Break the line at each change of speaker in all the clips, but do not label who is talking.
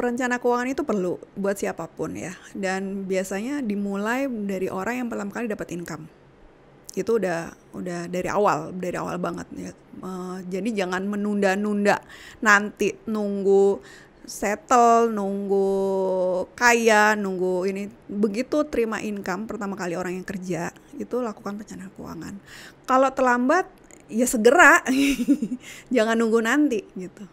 perencana keuangan itu perlu buat siapapun ya. Dan biasanya dimulai dari orang yang pertama kali dapat income. Itu udah dari awal banget ya. Jadi jangan menunda-nunda, nanti nunggu settle, nunggu kaya, nunggu ini. Begitu terima income pertama kali orang yang kerja, itu lakukan perencanaan keuangan. Kalau terlambat ya segera. Jangan nunggu nanti gitu.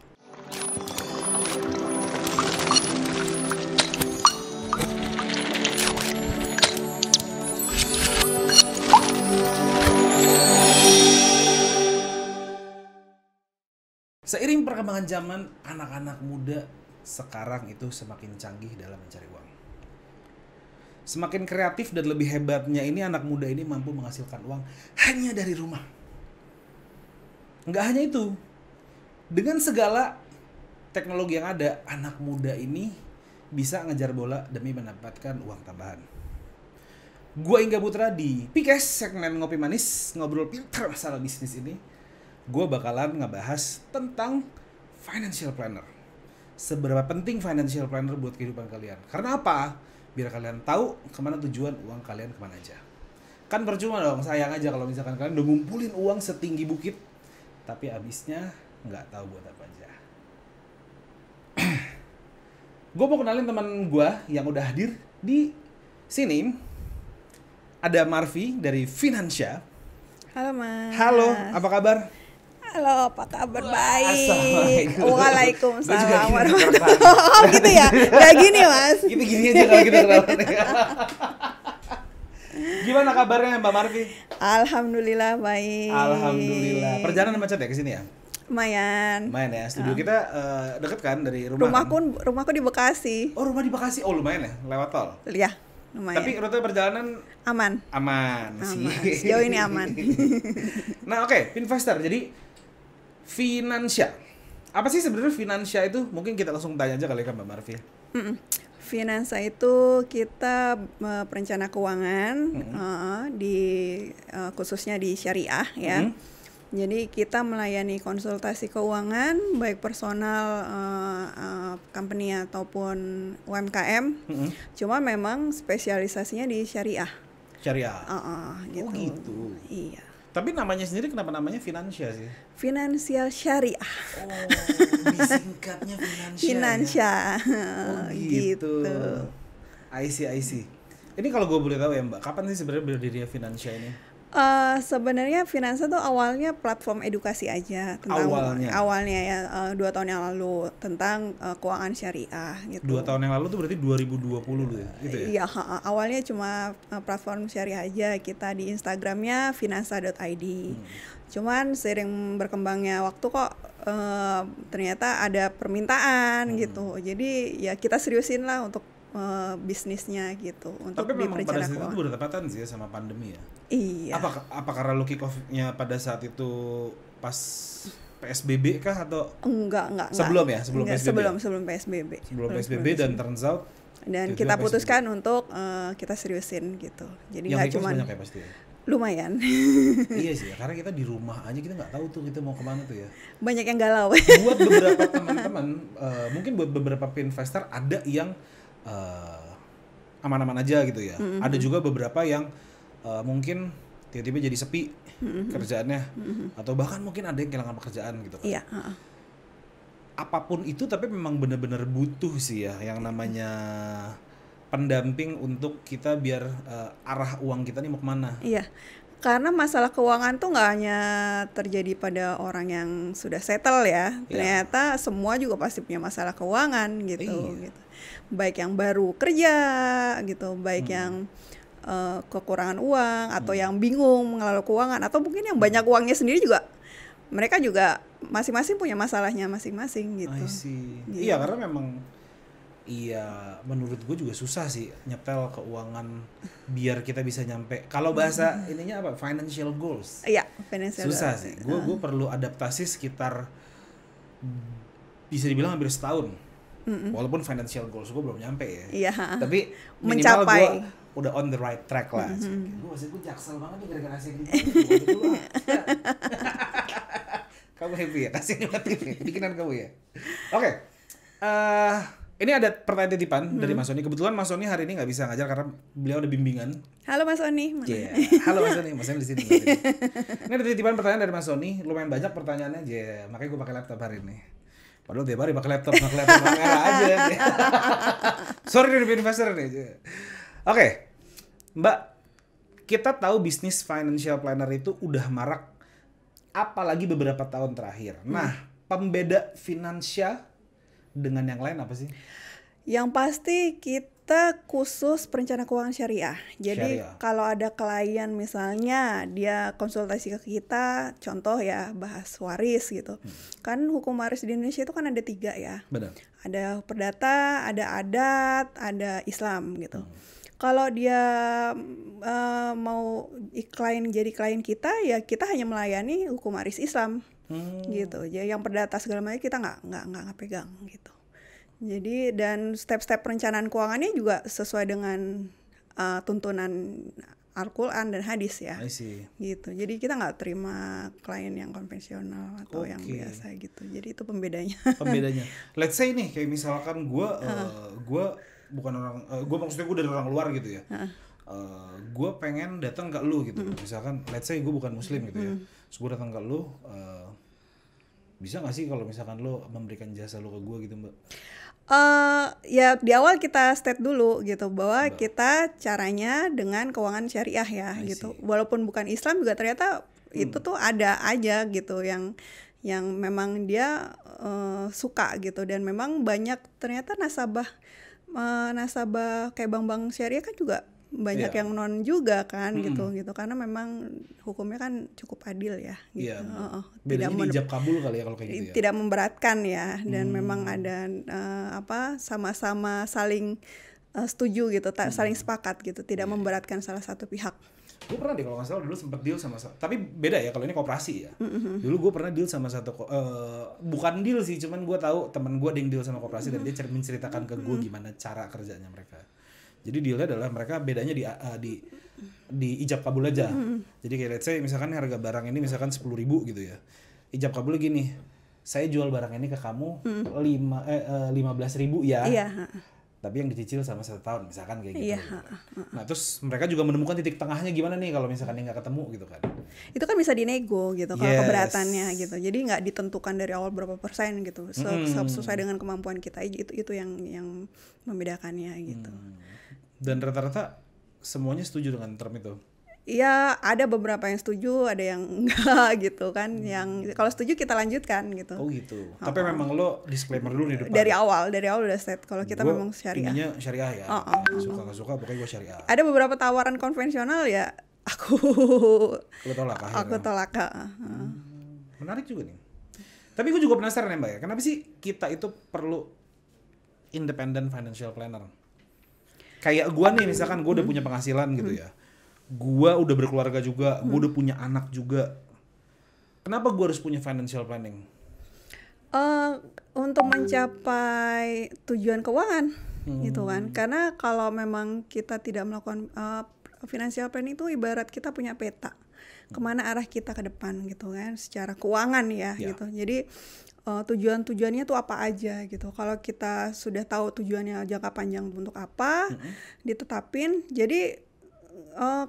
Seiring perkembangan zaman, anak-anak muda sekarang itu semakin canggih dalam mencari uang. Semakin kreatif dan lebih hebatnya ini anak muda ini mampu menghasilkan uang hanya dari rumah. Nggak hanya itu, dengan segala teknologi yang ada, anak muda ini bisa ngejar bola demi mendapatkan uang tambahan. Gua Ingga Putra di Pikes, segmen Ngopi Manis, ngobrol pintar masalah bisnis ini. Gue bakalan ngebahas tentang financial planner. Seberapa penting financial planner buat kehidupan kalian. Karena apa? Biar kalian tahu kemana tujuan uang kalian kemana aja. Kan percuma dong, sayang aja kalau misalkan kalian udah ngumpulin uang setinggi bukit, tapi abisnya nggak tahu buat apa aja. Gue mau kenalin teman gue yang udah hadir di sini. Ada Marvi dari Finansya.
Halo Mas.
Halo, apa kabar?
Halo, apa kabar? Baik.
Assalamualaikum.
Waalaikumsalam warahmatullahi wabarakatuh. Oh gitu ya? Kayak gini Mas.
Gini aja kalau kita kenalan. Gimana kabarnya Mbak Marvi?
Alhamdulillah baik.
Alhamdulillah. Perjalanan macet ya ke sini ya?
Lumayan.
Lumayan ya. Studio kita deket kan dari rumah?
Rumahku di Bekasi.
Oh, rumah di Bekasi. Oh, lumayan ya, lewat tol.
Ya, lumayan.
Tapi rute perjalanan
aman
sih.
Sejauh ini aman.
Nah, oke, Finvestor. Jadi Finansya. Apa sih sebenarnya Finansya itu? Mungkin kita langsung tanya aja kali ya Mbak Marvi.
Finansa itu kita perencana keuangan khususnya di syariah ya. Jadi kita melayani konsultasi keuangan baik personal, company ataupun UMKM. Cuma memang spesialisasinya di syariah.
Syariah.
Gitu.
Oh gitu.
Iya.
Tapi namanya sendiri kenapa namanya Finansya sih?
Finansial syariah.
Oh, disingkatnya Finansya.
Finansya.
Oh gitu. I see. Ini kalau gue boleh tahu ya Mbak, kapan sih sebenarnya berdirinya Finansya ini?
Sebenarnya Finansa tuh awalnya platform edukasi aja tentang awalnya ya 2 tahun yang lalu tentang keuangan syariah gitu.
2 tahun yang lalu tuh berarti 2020 loh ya? Gitu ya?
Iya, awalnya cuma platform syariah aja, kita di Instagramnya finansa.id. Cuman seiring berkembangnya waktu kok ternyata ada permintaan gitu. Jadi ya kita seriusin lah untuk bisnisnya gitu. Untuk
tapi memang pada saat
keuangan.
itu berdekatan sih ya sama pandemi ya?
Iya.
Apa karena lu kick off-nya pada saat itu pas PSBB kah atau?
Enggak.
Sebelum PSBB?
Sebelum PSBB.
Sebelum PSBB dan turns out
dan kita putuskan untuk kita seriusin gitu. Jadi nggak cuma
banyak ya pasti ya?
Lumayan.
Iya sih, karena kita di rumah aja kita nggak tahu tuh kita mau kemana tuh ya.
Banyak yang galau.
Buat beberapa teman-teman, mungkin buat beberapa investor ada yang aman-aman aja gitu ya. Ada juga beberapa yang mungkin tiba-tiba jadi sepi kerjaannya, atau bahkan mungkin ada yang kehilangan pekerjaan gitu kan.
Iya.
Apapun itu, tapi memang benar-benar butuh sih ya yang namanya pendamping untuk kita biar arah uang kita nih mau kemana.
Iya. Karena masalah keuangan tuh nggak hanya terjadi pada orang yang sudah settle ya. Ternyata semua juga pasti punya masalah keuangan gitu. Gitu. Baik yang baru kerja gitu, baik yang kekurangan uang atau yang bingung mengelola keuangan, atau mungkin yang banyak uangnya sendiri juga. Mereka juga masing-masing punya masalahnya masing-masing gitu.
Gitu. Iya, karena memang menurut gue juga susah sih nyetel keuangan biar kita bisa nyampe. Kalau bahasa ininya apa? Financial goals.
Iya, financial goals.
Susah sih. Gue perlu adaptasi sekitar bisa dibilang hampir setahun. Walaupun financial goals gue belum nyampe ya.
Iya.
Tapi minimal
mencapai.
Gue udah on the right track lah. Gue jaksel banget nih gara-gara kasih gitu. Kamu happy ya? Kasih banget bikinan kamu ya. Oke. Ini ada pertanyaan titipan dari Mas Sony. Kebetulan Mas Sony hari ini nggak bisa ngajar karena beliau ada bimbingan.
Halo Mas Oni.
Yeah. Halo Mas Sony, Mas Sony di sini. Ini ada titipan pertanyaan dari Mas Sony. Lumayan banyak pertanyaannya, yeah. Makanya gue pakai laptop hari ini. Padahal tiap hari pakai laptop kamera aja. Sorry dari investor nih. Oke, Mbak, kita tahu bisnis financial planner itu udah marak, apalagi beberapa tahun terakhir. Nah, pembeda finansial dengan yang lain apa sih?
Yang pasti kita khusus perencana keuangan syariah. Jadi kalau ada klien misalnya dia konsultasi ke kita, contoh ya bahas waris gitu. Kan hukum waris di Indonesia itu kan ada 3 ya.
Benar.
Ada perdata, ada adat, ada Islam gitu. Kalau dia mau jadi klien kita, ya kita hanya melayani hukum waris Islam. Gitu. Jadi yang perdata segala macam kita nggak pegang gitu. Jadi dan step-step perencanaan keuangannya juga sesuai dengan tuntunan Al-Quran dan hadis ya. Gitu. Jadi kita nggak terima klien yang konvensional atau yang biasa gitu. Jadi itu pembedanya.
Let's say nih kayak misalkan gue bukan orang, gue maksudnya gue dari orang luar gitu ya. Gue pengen datang ke lu gitu. Misalkan let's say gue bukan muslim gitu ya. Terus gue datang ke lu, bisa nggak sih kalau misalkan lo memberikan jasa lo ke gue gitu, Mbak?
Ya di awal kita state dulu gitu bahwa kita caranya dengan keuangan syariah ya gitu. Walaupun bukan Islam juga ternyata itu tuh ada aja gitu yang memang dia suka gitu, dan memang banyak ternyata nasabah kayak bank-bank syariah kan juga banyak yang non juga kan gitu karena memang hukumnya kan cukup adil ya gitu.
Bedanya di ijab kabul kali ya kalau kayak gitu ya.
Tidak memberatkan ya, dan memang ada sama-sama saling setuju gitu, saling sepakat gitu, tidak memberatkan salah satu pihak.
Gue pernah deh kalau nggak salah dulu sempet deal sama, tapi beda ya kalau ini koperasi ya. Dulu gue pernah deal sama satu bukan deal sih, cuman gue tahu teman gue ada yang deal sama koperasi dan dia menceritakan ke gue gimana cara kerjanya mereka. Jadi dealnya adalah mereka bedanya di ijab kabul aja. Jadi kayak let's say misalkan harga barang ini misalkan 10.000 gitu ya. Ijab kabulnya gini, saya jual barang ini ke kamu 15.000 ya.
Iya.
Tapi yang dicicil sama 1 tahun misalkan kayak gitu. Iya. Nah terus mereka juga menemukan titik tengahnya gimana nih kalau misalkan ini nggak ketemu gitu kan.
Itu kan bisa dinego gitu kalau keberatannya gitu. Jadi nggak ditentukan dari awal berapa persen gitu. Sesuai dengan kemampuan kita, itu yang membedakannya gitu.
Dan rata-rata semuanya setuju dengan term itu?
Ya ada beberapa yang setuju, ada yang enggak gitu kan. Yang kalau setuju kita lanjutkan gitu.
Oh gitu. Tapi memang lo disclaimer dulu di depan.
Dari awal udah set kalau kita memang syariah.
Ininya syariah ya. Suka nggak suka pokoknya gue syariah.
Ada beberapa tawaran konvensional ya aku tolak.
Menarik juga nih. Tapi gue juga penasaran ya Mbak ya. Kenapa sih kita itu perlu independent financial planner? Kayak gue nih misalkan gue udah punya penghasilan gitu ya. Gue udah berkeluarga juga, gue udah punya anak juga. Kenapa gue harus punya financial planning?
Untuk mencapai tujuan keuangan gitu kan. Karena kalau memang kita tidak melakukan financial planning itu ibarat kita punya peta. Kemana arah kita ke depan gitu kan, secara keuangan ya gitu. Jadi tujuan-tujuannya tuh apa aja gitu. Kalau kita sudah tahu tujuannya jangka panjang untuk apa, ditetapin. Jadi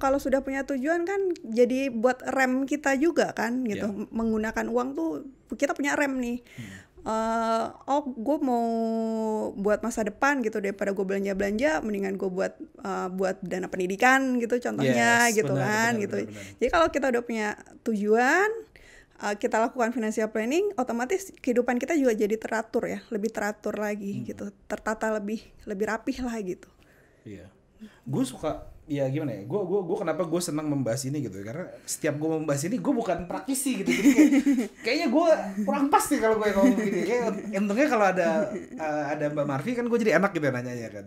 kalau sudah punya tujuan kan jadi buat rem kita juga kan gitu. Menggunakan uang tuh kita punya rem nih. Gue mau buat masa depan gitu, daripada gue belanja mendingan gue buat dana pendidikan gitu contohnya gitu kan gitu. Jadi kalau kita udah punya tujuan, kita lakukan financial planning, otomatis kehidupan kita juga jadi teratur ya, lebih teratur lagi gitu, tertata lebih rapih lah gitu.
Iya, gue suka ya gimana ya, gue kenapa gue senang membahas ini gitu, karena setiap gue membahas ini gue bukan praktisi gitu, jadi kayaknya gue kurang pas nih kalau gue ngomong gini. Kayak untungnya kalau ada Mbak Marvi kan gue jadi enak gitu nanyanya kan.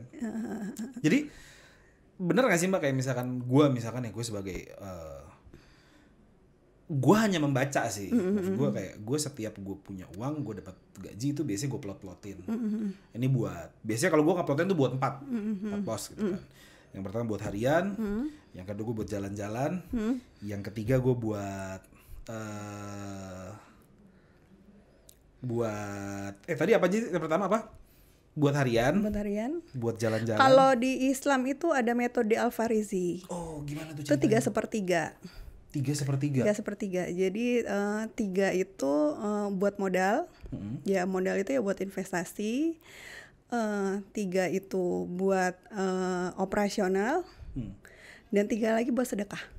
Jadi bener nggak sih Mbak, kayak misalkan gue sebagai gue hanya membaca sih, maksud gue kayak gue setiap gue punya uang, gue dapat gaji itu biasanya gue plot-plotin. Ini biasanya kalau gue nge-plotin tuh buat 4 pos gitu kan. Yang pertama buat harian, yang kedua gue buat jalan-jalan, yang ketiga gue buat tadi apa aja? Yang pertama apa? Buat harian,
buat harian.
buat jalan-jalan.
Kalau di Islam itu ada metode Al-Farizi.
Oh, gimana tuh
Itu
ceritanya?
3/3.
3/3.
Jadi 3 itu buat modal. Ya modal itu ya buat investasi. 3 itu buat operasional. Dan 3 lagi buat sedekah.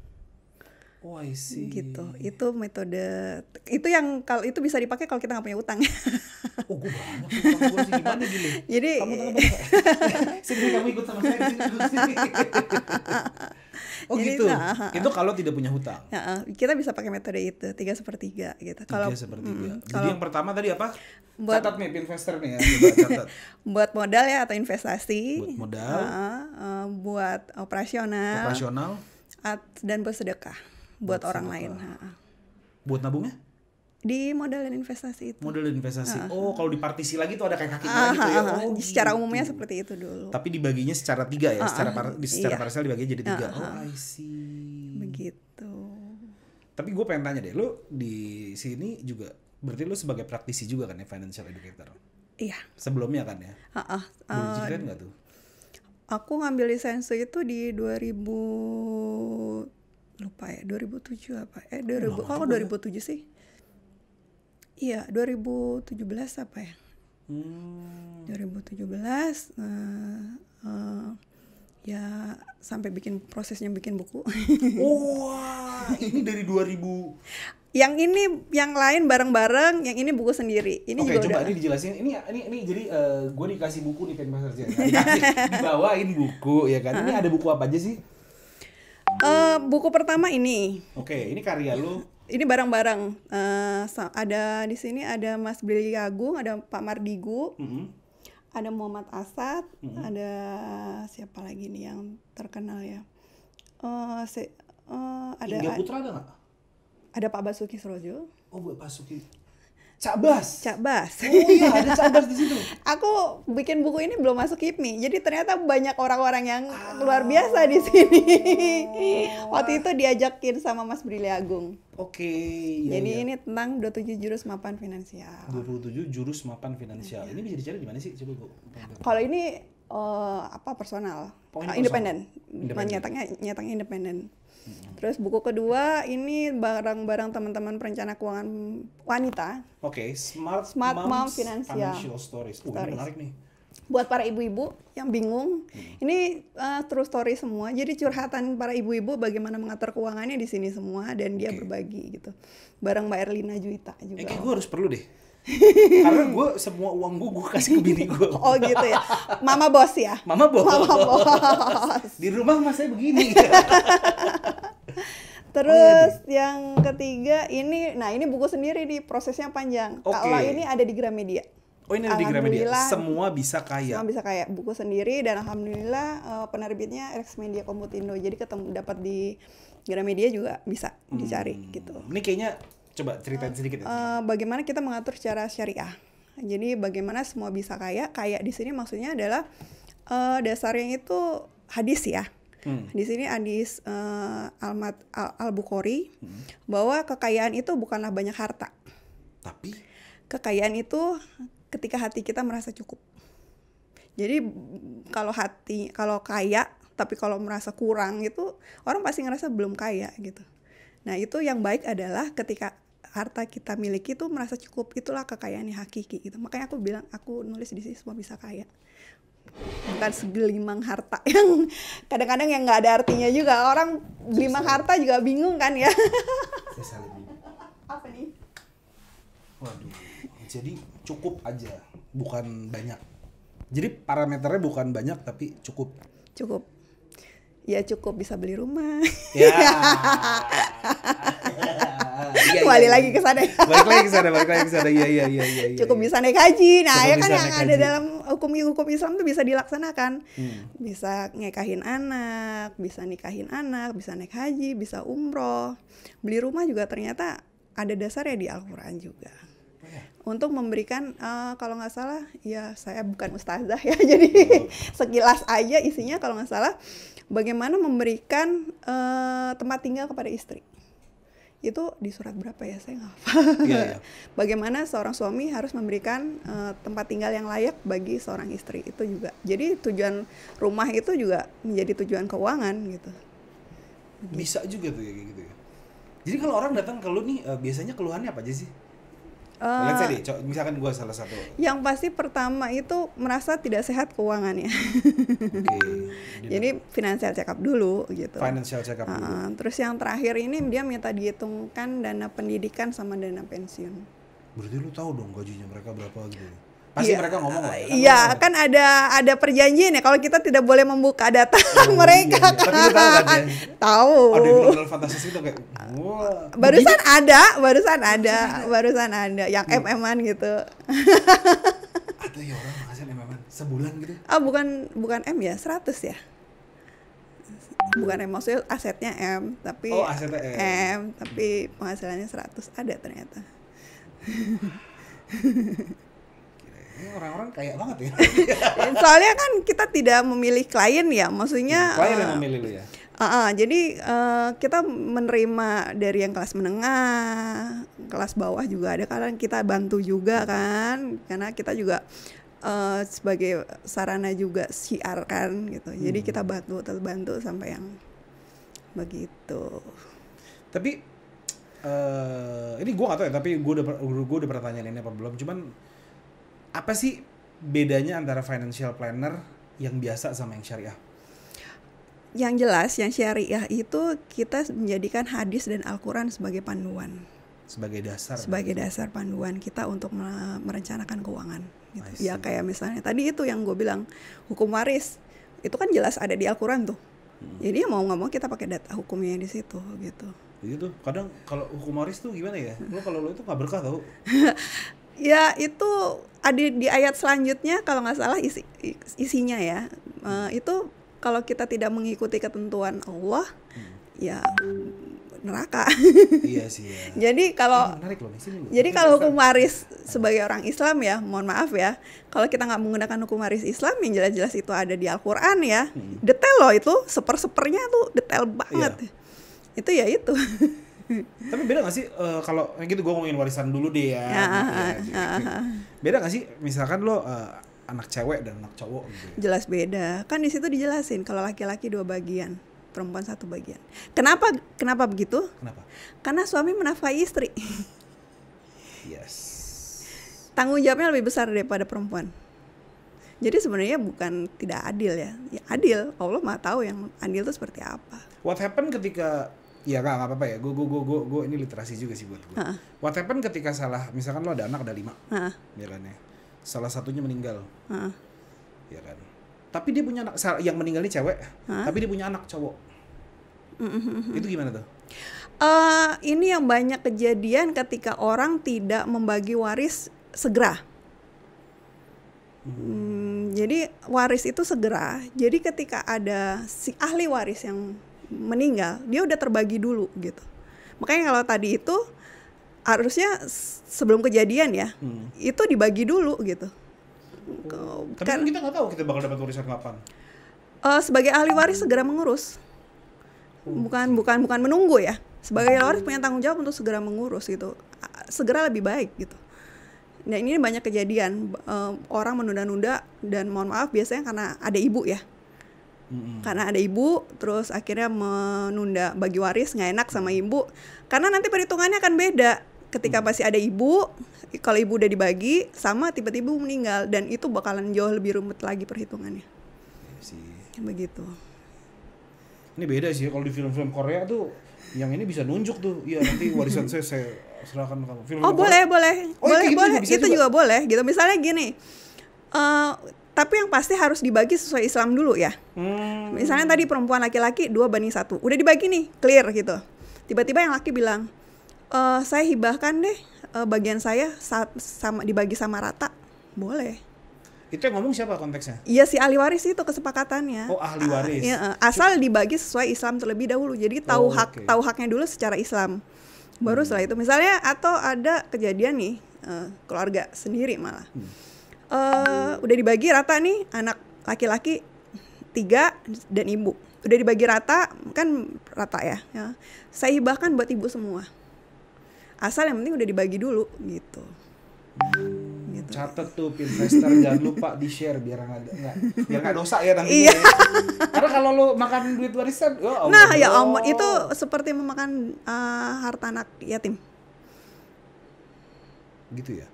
Oh, I see.
Gitu. Itu metode itu yang kalau itu bisa dipakai kalau kita nggak punya utang.
Oh, gue banyak sih utang gue sih. Gimana Gile?
Jadi
Kamu utang berapa? Sini kamu ikut sama saya di sini. Oh
Jadi,
gitu. Itu kalau tidak punya hutang.
kita bisa pakai metode itu 3/3 gitu.
3/3. Jadi yang pertama tadi apa?
Buat-
Catat nih investor nih ya. Coba catat.
buat modal ya atau investasi.
Buat modal.
Buat operasional. Dan buat sedekah buat orang lain.
Buat nabungnya?
Di modal dan investasi itu.
Modal dan investasi. Oh, kalau dipartisi lagi tuh ada kayak kakinya gitu ya. Oh,
Secara
gitu.
umumnya seperti itu dulu.
Tapi dibaginya secara 3 ya, secara
iya.
parsial dibaginya jadi 3. Oh, I see.
Begitu.
Tapi gue pengen tanya deh, lu di sini juga berarti lu sebagai praktisi juga kan ya, financial educator?
Iya.
Sebelumnya kan ya? Boleh ceritain nggak tuh?
Aku ngambil lisensi itu di 2007 apa? 2007 sih. Iya, 2017 apa ya? 2017 ya sampai prosesnya bikin buku.
Wah, ini dari 2000.
Yang ini yang lain bareng-bareng, yang ini buku sendiri. Ini
Oke,
juga
coba
udah.
ini dijelasin. Ini jadi gue dikasih buku nih Penmaster ya. Dibawain buku ya kan. Ini ada buku apa aja sih?
Buku pertama ini.
Oke, ini karya lu.
Ini barang-barang. Ada di sini ada Mas Brili Agung, ada Pak Mardigu, ada Muhammad Asad, ada siapa lagi nih yang terkenal ya?
Hingga Putra ada nggak?
Ada Pak Basuki Srojo.
Oh, buat Basuki. Cak Bas. Oh iya, ada Cak Bas di situ.
Aku bikin buku ini belum masuk HIPMI, jadi ternyata banyak orang-orang yang luar biasa di sini. Waktu itu diajakin sama Mas Brili Agung.
Oke.
Jadi ini tentang 27 jurus mapan finansial.
27 jurus mapan finansial. Ini bisa dicari di mana sih? Coba gua.
Kalau ini personal, independen. Nyatanya independen. Terus buku kedua ini barang-barang teman-teman perencana keuangan wanita.
Oke, Smart
Mom
Financial Stories. Ini menarik nih.
Buat para ibu-ibu yang bingung, ini true story semua. Jadi curhatan para ibu-ibu bagaimana mengatur keuangannya di sini semua dan dia berbagi gitu. Bareng Mbak Erlina Juwita juga.
Kayak gue harus perlu deh. Karena gue semua uang gue kasih ke bini gue.
Oh gitu ya. Mama bos ya.
Mama bos. Di rumah mas saya begini.
Terus yang ketiga ini buku sendiri nih, prosesnya panjang. Kalau ini ada di Gramedia.
Oh, ini ada di Gramedia. Semua bisa kaya.
Semua bisa kaya. Buku sendiri dan alhamdulillah penerbitnya Rex Media Komputindo. Jadi dapat di Gramedia juga bisa dicari gitu.
Ini kayaknya coba ceritain sedikit ya.
Bagaimana kita mengatur secara syariah. Jadi bagaimana semua bisa kaya. Kaya di sini maksudnya adalah dasarnya itu hadis ya. Di sini hadis Al-Bukhari bahwa kekayaan itu bukanlah banyak harta.
Tapi
kekayaan itu ketika hati kita merasa cukup. Jadi kalau kaya tapi kalau merasa kurang itu orang pasti ngerasa belum kaya gitu. Nah, itu yang baik adalah ketika harta kita miliki itu merasa cukup, itulah kekayaan yang hakiki gitu. Makanya aku nulis di sini semua bisa kaya. Bukan segelimang harta yang kadang-kadang yang nggak ada artinya juga. Orang gelimang harta juga bingung kan ya.
Saya saling bingung.
Apa nih?
Waduh, jadi cukup aja, bukan banyak. Jadi parameternya bukan banyak tapi cukup.
Cukup. Ya cukup bisa beli rumah.
Ya.
Balik lagi ke sana.
Balik lagi ke sana. Iya.
Cukup bisa naik haji. Nah,
Cukup
ya kan
bisa
yang
naik
ada
haji.
dalam hukum Islam tuh bisa dilaksanakan. Bisa ngekahin anak, bisa nikahin anak, bisa naik haji, bisa umroh. Beli rumah juga ternyata ada dasarnya di Al-Qur'an juga. Untuk memberikan kalau nggak salah ya saya bukan ustazah ya jadi sekilas aja isinya kalau nggak salah bagaimana memberikan tempat tinggal kepada istri Itu di surat berapa ya, saya nggak hafal.
Iya, iya.
Bagaimana seorang suami harus memberikan tempat tinggal yang layak bagi seorang istri, itu juga. Jadi tujuan rumah itu juga menjadi tujuan keuangan gitu.
Bisa juga tuh ya kayak gitu ya. Jadi kalau orang datang ke lu nih biasanya keluhannya apa aja sih? Let's say deh, misalkan gue salah satu.
Yang pasti pertama itu merasa tidak sehat keuangannya.
Oke.
Jadi financial check up dulu gitu.
Financial check up dulu.
Terus yang terakhir ini dia minta dihitungkan dana pendidikan sama dana pensiun.
Berarti lu tahu dong gajinya mereka berapa gitu. Pasti
Iya,
mereka ngomong lah.
Iya, kan ada perjanjian ya kalau kita tidak boleh membuka data mereka.
Iya. Tapi lu tahu kan ya?
Tahu.
Ada yang benar fantasi itu kayak wah.
Barusan ada yang MM-an gitu.
Ada ya orang ngasihin MM-an sebulan gitu.
Bukan M ya, 100 ya. Bukan M, maksudnya asetnya M, tapi
asetnya
M, tapi penghasilannya 100 ada ternyata.
Ini orang-orang kaya banget ya.
Soalnya kan kita tidak memilih klien ya, maksudnya
klien yang memilih lu ya.
Jadi kita menerima dari yang kelas menengah, kelas bawah juga ada, kadang kita bantu juga kan, karena kita juga sebagai sarana juga siar kan gitu. Jadi kita bantu sampai yang begitu.
Tapi ini gue gak tahu ya, tapi gue udah pernah tanyain ini apa belum. Cuman apa sih bedanya antara financial planner yang biasa sama yang syariah?
Yang jelas, yang syariah itu kita menjadikan hadis dan Al-Quran sebagai panduan.
Sebagai dasar
Panduan kita untuk merencanakan keuangan. Gitu. Ya kayak misalnya tadi itu yang gue bilang, hukum waris. Itu kan jelas ada di Al-Quran tuh. Jadi mau nggak mau kita pakai data hukumnya di situ gitu.
Begitu. Kadang kalau hukum waris tuh gimana ya? Kalau lo itu nggak berkah tau.
Ya itu ada di ayat selanjutnya kalau nggak salah isinya ya. Itu kalau kita tidak mengikuti ketentuan Allah, ya neraka.
Iya sih ya.
Jadi kalau hukum waris sebagai orang Islam ya, mohon maaf ya, kalau kita nggak menggunakan hukum waris Islam yang jelas-jelas itu ada di Al-Quran ya, detail loh itu, sepernya tuh detail banget. Iya. Itu ya itu.
Tapi beda gak sih kalau gitu, gue ngomongin warisan dulu deh ya. Beda gak sih misalkan lo anak cewek dan anak cowok gitu?
Jelas beda. Kan di situ dijelasin kalau laki-laki 2 bagian, perempuan 1 bagian. Kenapa begitu?
Kenapa?
Karena suami menafkahi istri.
Yes.
Tanggung jawabnya lebih besar daripada perempuan. Jadi sebenarnya bukan tidak adil ya. Ya adil. Allah Maha tahu yang adil itu seperti apa.
What happened ketika ya nggak apa-apa ya, gue ini literasi juga sih buat gue. What happened ketika misalkan lo ada anak ada 5, ya kan ya, salah satunya meninggal, ya kan, tapi dia punya anak, yang meninggal ini cewek, tapi dia punya anak cowok, itu gimana tuh?
Ini yang banyak kejadian ketika orang tidak membagi waris segera. Jadi waris itu segera. Jadi ketika ada si ahli waris yang meninggal, dia udah terbagi dulu gitu. Makanya kalau tadi itu harusnya sebelum kejadian ya, itu dibagi dulu gitu.
Tapi kan kita nggak tahu kita bakal dapat warisan kapan.
Sebagai ahli waris segera mengurus, bukan menunggu ya. Sebagai ahli waris punya tanggung jawab untuk segera mengurus gitu. Segera lebih baik gitu. Nah ini banyak kejadian orang menunda-nunda dan mohon maaf biasanya karena ada ibu ya. Karena ada ibu, terus akhirnya menunda bagi waris, nggak enak sama ibu. Karena nanti perhitungannya akan beda. Ketika masih ada ibu, kalau ibu udah dibagi, sama tiba-tiba meninggal. Dan itu bakalan jauh lebih rumit lagi perhitungannya. Begitu.
Ini beda sih, kalau di film-film Korea tuh, yang ini bisa nunjuk tuh. Iya nanti warisan saya serahkan ke kamu.
Film boleh. Itu juga boleh gitu. Misalnya gini, tapi yang pasti harus dibagi sesuai Islam dulu ya. Misalnya tadi perempuan laki-laki 2:1, udah dibagi nih, clear gitu. Tiba-tiba yang laki bilang, saya hibahkan deh bagian saya sama dibagi sama rata, boleh.
Itu yang ngomong siapa konteksnya?
Iya si ahli waris itu kesepakatannya.
Oh ahli waris.
Asal dibagi sesuai Islam terlebih dahulu. Jadi tahu haknya dulu secara Islam. Baru setelah itu misalnya atau ada kejadian nih keluarga sendiri malah. Udah dibagi rata nih, anak laki-laki 3 dan ibu. Udah dibagi rata, kan rata ya. Saya hibahkan buat ibu semua. asal yang penting udah dibagi dulu gitu.
Catat tuh Pinvestor, jangan lupa di share biar nggak dosa ya nantinya.
Iya.
Ya. Karena kalau lu makan duit warisan, oh
Nah ya Allah, itu seperti memakan harta anak yatim.
Gitu ya?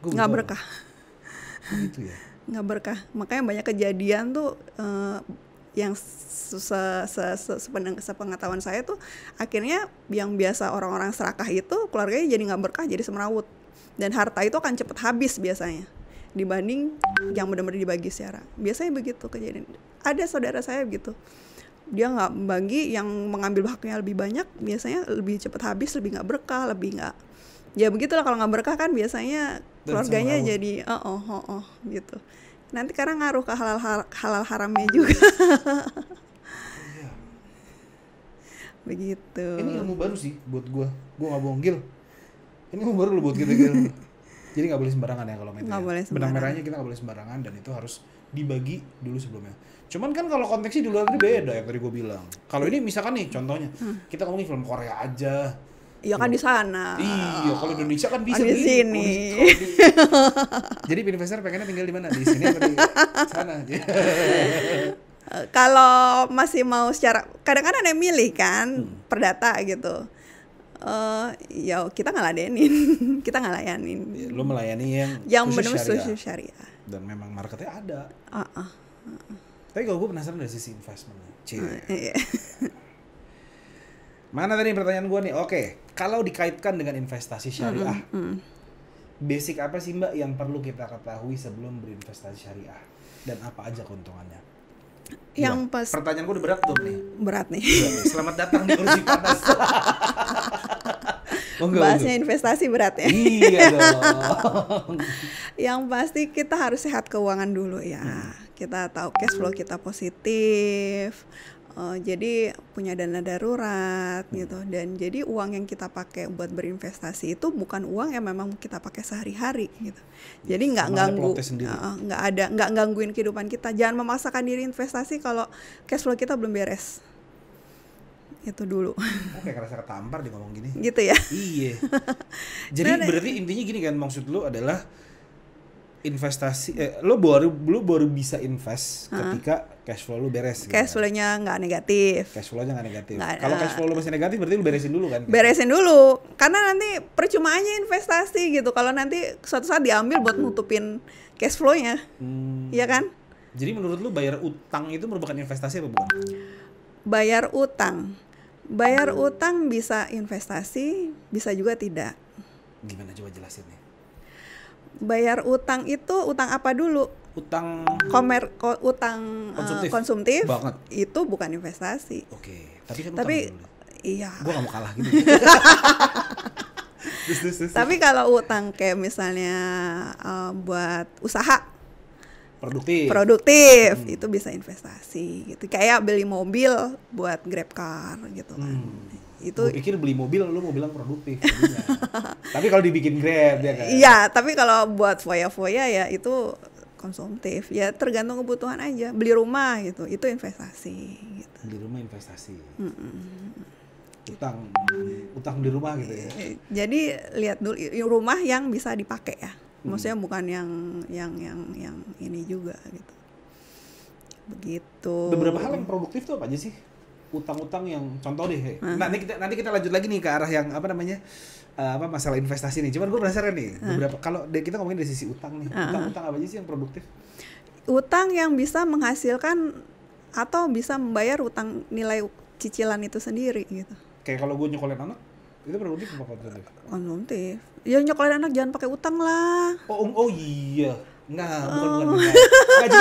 Nggak berkah.
Gitu ya?
Nggak berkah. Makanya banyak kejadian tuh yang sepengetahuan saya tuh akhirnya yang biasa orang-orang serakah itu keluarganya jadi nggak berkah, jadi semrawut. Dan harta itu akan cepat habis biasanya dibanding yang benar-benar dibagi secara. Biasanya begitu kejadian. Ada saudara saya begitu. Dia nggak membagi, yang mengambil haknya lebih banyak, biasanya lebih cepat habis, lebih nggak berkah, lebih nggak. Ya begitulah, kalau nggak berkah kan biasanya keluarganya jadi gitu. Nanti karena ngaruh ke halal haramnya juga. Begitu.
Ini ilmu baru sih buat gue nggak bohong, Gil. Ini ilmu baru loh buat kita, Gil. Jadi nggak boleh sembarangan ya kalau itu ya. Benang merahnya kita nggak boleh sembarangan, dan itu harus dibagi dulu sebelumnya. Cuman kan kalau konteksnya di luar negeri beda yang tadi gue bilang. Kalau ini misalkan nih contohnya, kita ngomongin film Korea aja.
Iya kan di sana.
Iya, kalau Indonesia kan bisa
di sini.
Jadi Pinvestor pengennya tinggal di mana? Di sini atau di sana?
Kalau masih mau secara, kadang-kadang ada yang milih kan perdata gitu. Ya kita ngeladenin, kita ngelayanin.
Ya, lo melayani
yang benar-benar syariah.
Dan memang marketnya ada. Tapi kalau gue penasaran dari sisi investmentnya.
Iya.
Mana tadi pertanyaan gue nih? Oke, kalau dikaitkan dengan investasi syariah, basic apa sih Mbak yang perlu kita ketahui sebelum berinvestasi syariah? Dan apa aja keuntungannya?
Yang pas.
Pertanyaan gue udah berat tuh nih.
Berat nih.
Selamat datang di Kursi Panas.
Bahasnya investasi berat ya.
Iya dong.
Yang pasti kita harus sehat keuangan dulu ya. Kita tahu cash flow kita positif. Jadi punya dana darurat gitu, dan jadi uang yang kita pakai buat berinvestasi itu bukan uang yang memang kita pakai sehari-hari gitu. Jadi nggak ganggu, nggak gangguin kehidupan kita. Jangan memaksakan diri investasi kalau cash flow kita belum beres. Itu dulu.
Kayak kerasa ketampar dia ngomong gini.
Gitu ya.
Iya. Jadi berarti intinya gini kan, maksud lu adalah investasi, lo baru bisa invest ketika cash flow lu beres.
Cash flow-nya nggak negatif.
Kalau cash flow lu masih negatif berarti lu beresin dulu kan?
Beresin dulu, karena nanti percuma aja investasi gitu. Kalau nanti suatu saat diambil buat nutupin cash flow-nya, iya kan?
Jadi menurut lu bayar utang itu merupakan investasi apa bukan?
Bayar utang bisa investasi, bisa juga tidak.
Gimana, coba jelasin nih?
Bayar utang itu utang apa dulu?
Utang
konsumtif
banget.
Itu bukan investasi.
Oke, tapi kan
utang dulu. Iya.
Gua gak mau kalah gitu. terus.
Tapi kalau utang kayak misalnya buat usaha produktif itu bisa investasi gitu. Kayak beli mobil buat Grab car gitu kan. Itu
gue pikir beli mobil lu mau bilang produktif. Tapi kalau dibikin Grab ya kan.
Iya, tapi kalau buat foya-foya ya itu konsumtif. Ya tergantung kebutuhan aja. Beli rumah gitu, itu investasi gitu.
Beli rumah investasi. Utang di rumah gitu ya.
Jadi lihat dulu rumah yang bisa dipakai ya. Maksudnya bukan yang ini juga gitu. Begitu.
Beberapa hal yang produktif tuh apa aja sih? Utang-utang yang contoh deh. Nanti kita lanjut lagi nih ke arah yang masalah investasi nih. Cuman gue penasaran nih, beberapa kalau kita ngomongin dari sisi utang nih. Utang apa aja sih yang produktif?
Utang yang bisa menghasilkan atau bisa membayar utang nilai cicilan itu sendiri gitu.
Kayak kalau gue nyokolin anak, itu produktif apa konstruktif?
Konsumtif. Ya nyokolin anak jangan pakai utang lah.
Oh iya. Bukan.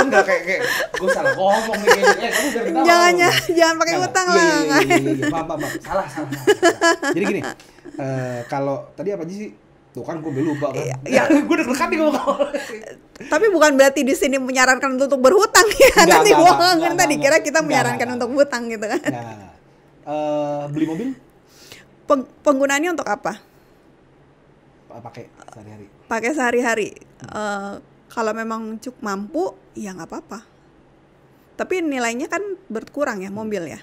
Enggak kayak gue salah ngomong nih kayaknya. Kamu biar ketawa.
Jangan pakai utang lah.
Iya. Maaf. Salah. Jadi gini, kalau tadi apa aja sih? Tuh kan gue lupa kan.
Iya.
Gue deg-degan nih ngomong.
Tapi bukan berarti di sini menyarankan untuk berhutang ya. Nanti gue tadi kira kita menyarankan untuk hutang gitu kan.
Beli mobil?
Penggunaannya untuk apa? Pakai sehari-hari. Kalau memang cukup mampu, ya nggak apa-apa. Tapi nilainya kan berkurang ya mobil ya.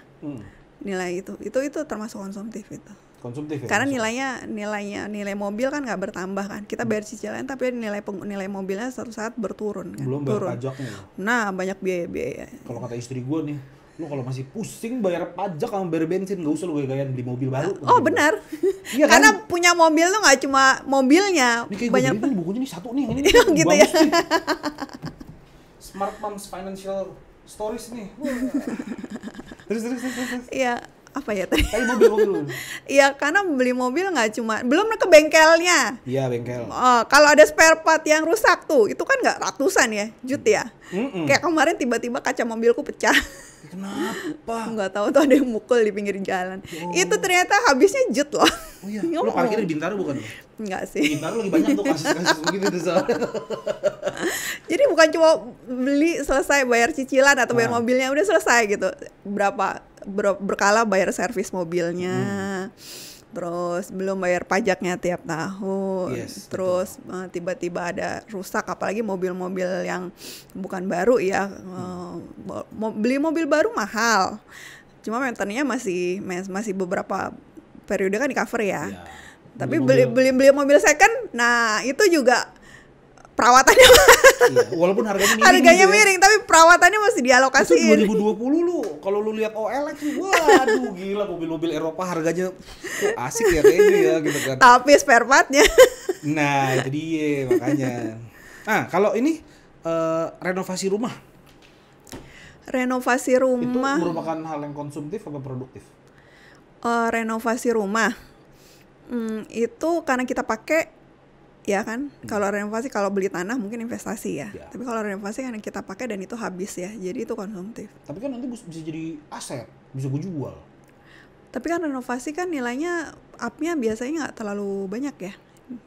Nilai itu termasuk konsumtif itu.
konsumtif ya.
Karena
maksudnya.
nilai mobil kan nggak bertambah kan. Kita bayar cicilan tapi nilai mobilnya suatu saat berturun kan.
Belum bayar
Turun.
pajaknya.
Nah, banyak biaya-biaya.
Kalau kata istri gue nih, lu kalau masih pusing bayar pajak sama bayar bensin, gak usah lu gaya-gayaan beli mobil baru.
Oh, benar.
Iya kan?
Karena punya mobil tuh nggak cuma mobilnya,
Ini kayak
banyak
gue beli bukunya nih satu nih, ini
gitu
bagus
ya.
nih. Smart Moms Financial Stories nih. Wah. Terus.
Iya, apa ya tadi?
Tadi mobil.
Iya, karena beli mobil nggak cuma, belum ke bengkelnya.
Iya, bengkel.
Kalau ada spare part yang rusak tuh, itu kan nggak ratusan ya, jut ya. Kayak kemarin tiba-tiba kaca mobilku pecah.
Kenapa?
Nggak tahu tuh ada yang mukul di pinggir jalan. Itu ternyata habisnya jut loh.
Oh iya, lu parkir di Bintaro bukan?
Enggak sih.
Bintaro lagi banyak tuh kasus-kasus begitu tuh soalnya.
Jadi bukan cuma beli selesai bayar cicilan atau bayar mobilnya udah selesai gitu. Berkala bayar servis mobilnya. Terus belum bayar pajaknya tiap tahun.
Yes,
terus tiba-tiba ada rusak, apalagi mobil-mobil yang bukan baru ya. Beli mobil baru mahal. Cuma maintenance-nya masih beberapa periode kan di cover ya.
Ya.
Tapi beli mobil second, nah itu juga perawatannya
Iya, walaupun harganya miring.
harganya
gitu ya.
miring, tapi perawatannya masih
Itu
dialokasiin.
2020 lu, kalau lu lihat OLX, waduh gila, mobil-mobil Eropa harganya kok asik ya kayaknya ya gitu kan.
Tapi spare partnya.
Nah itu dia makanya. Nah kalau ini renovasi rumah
Renovasi
itu
rumah,
merupakan hal yang konsumtif apa produktif?
renovasi rumah. Itu karena kita pakai ya kan. Kalau renovasi, kalau beli tanah mungkin investasi ya.
Ya.
Tapi kalau renovasi karena kita pakai dan itu habis ya. Jadi itu konsumtif.
Tapi kan nanti bisa jadi aset, bisa gue jual.
Tapi kan renovasi kan nilainya up-nya biasanya nggak terlalu banyak ya.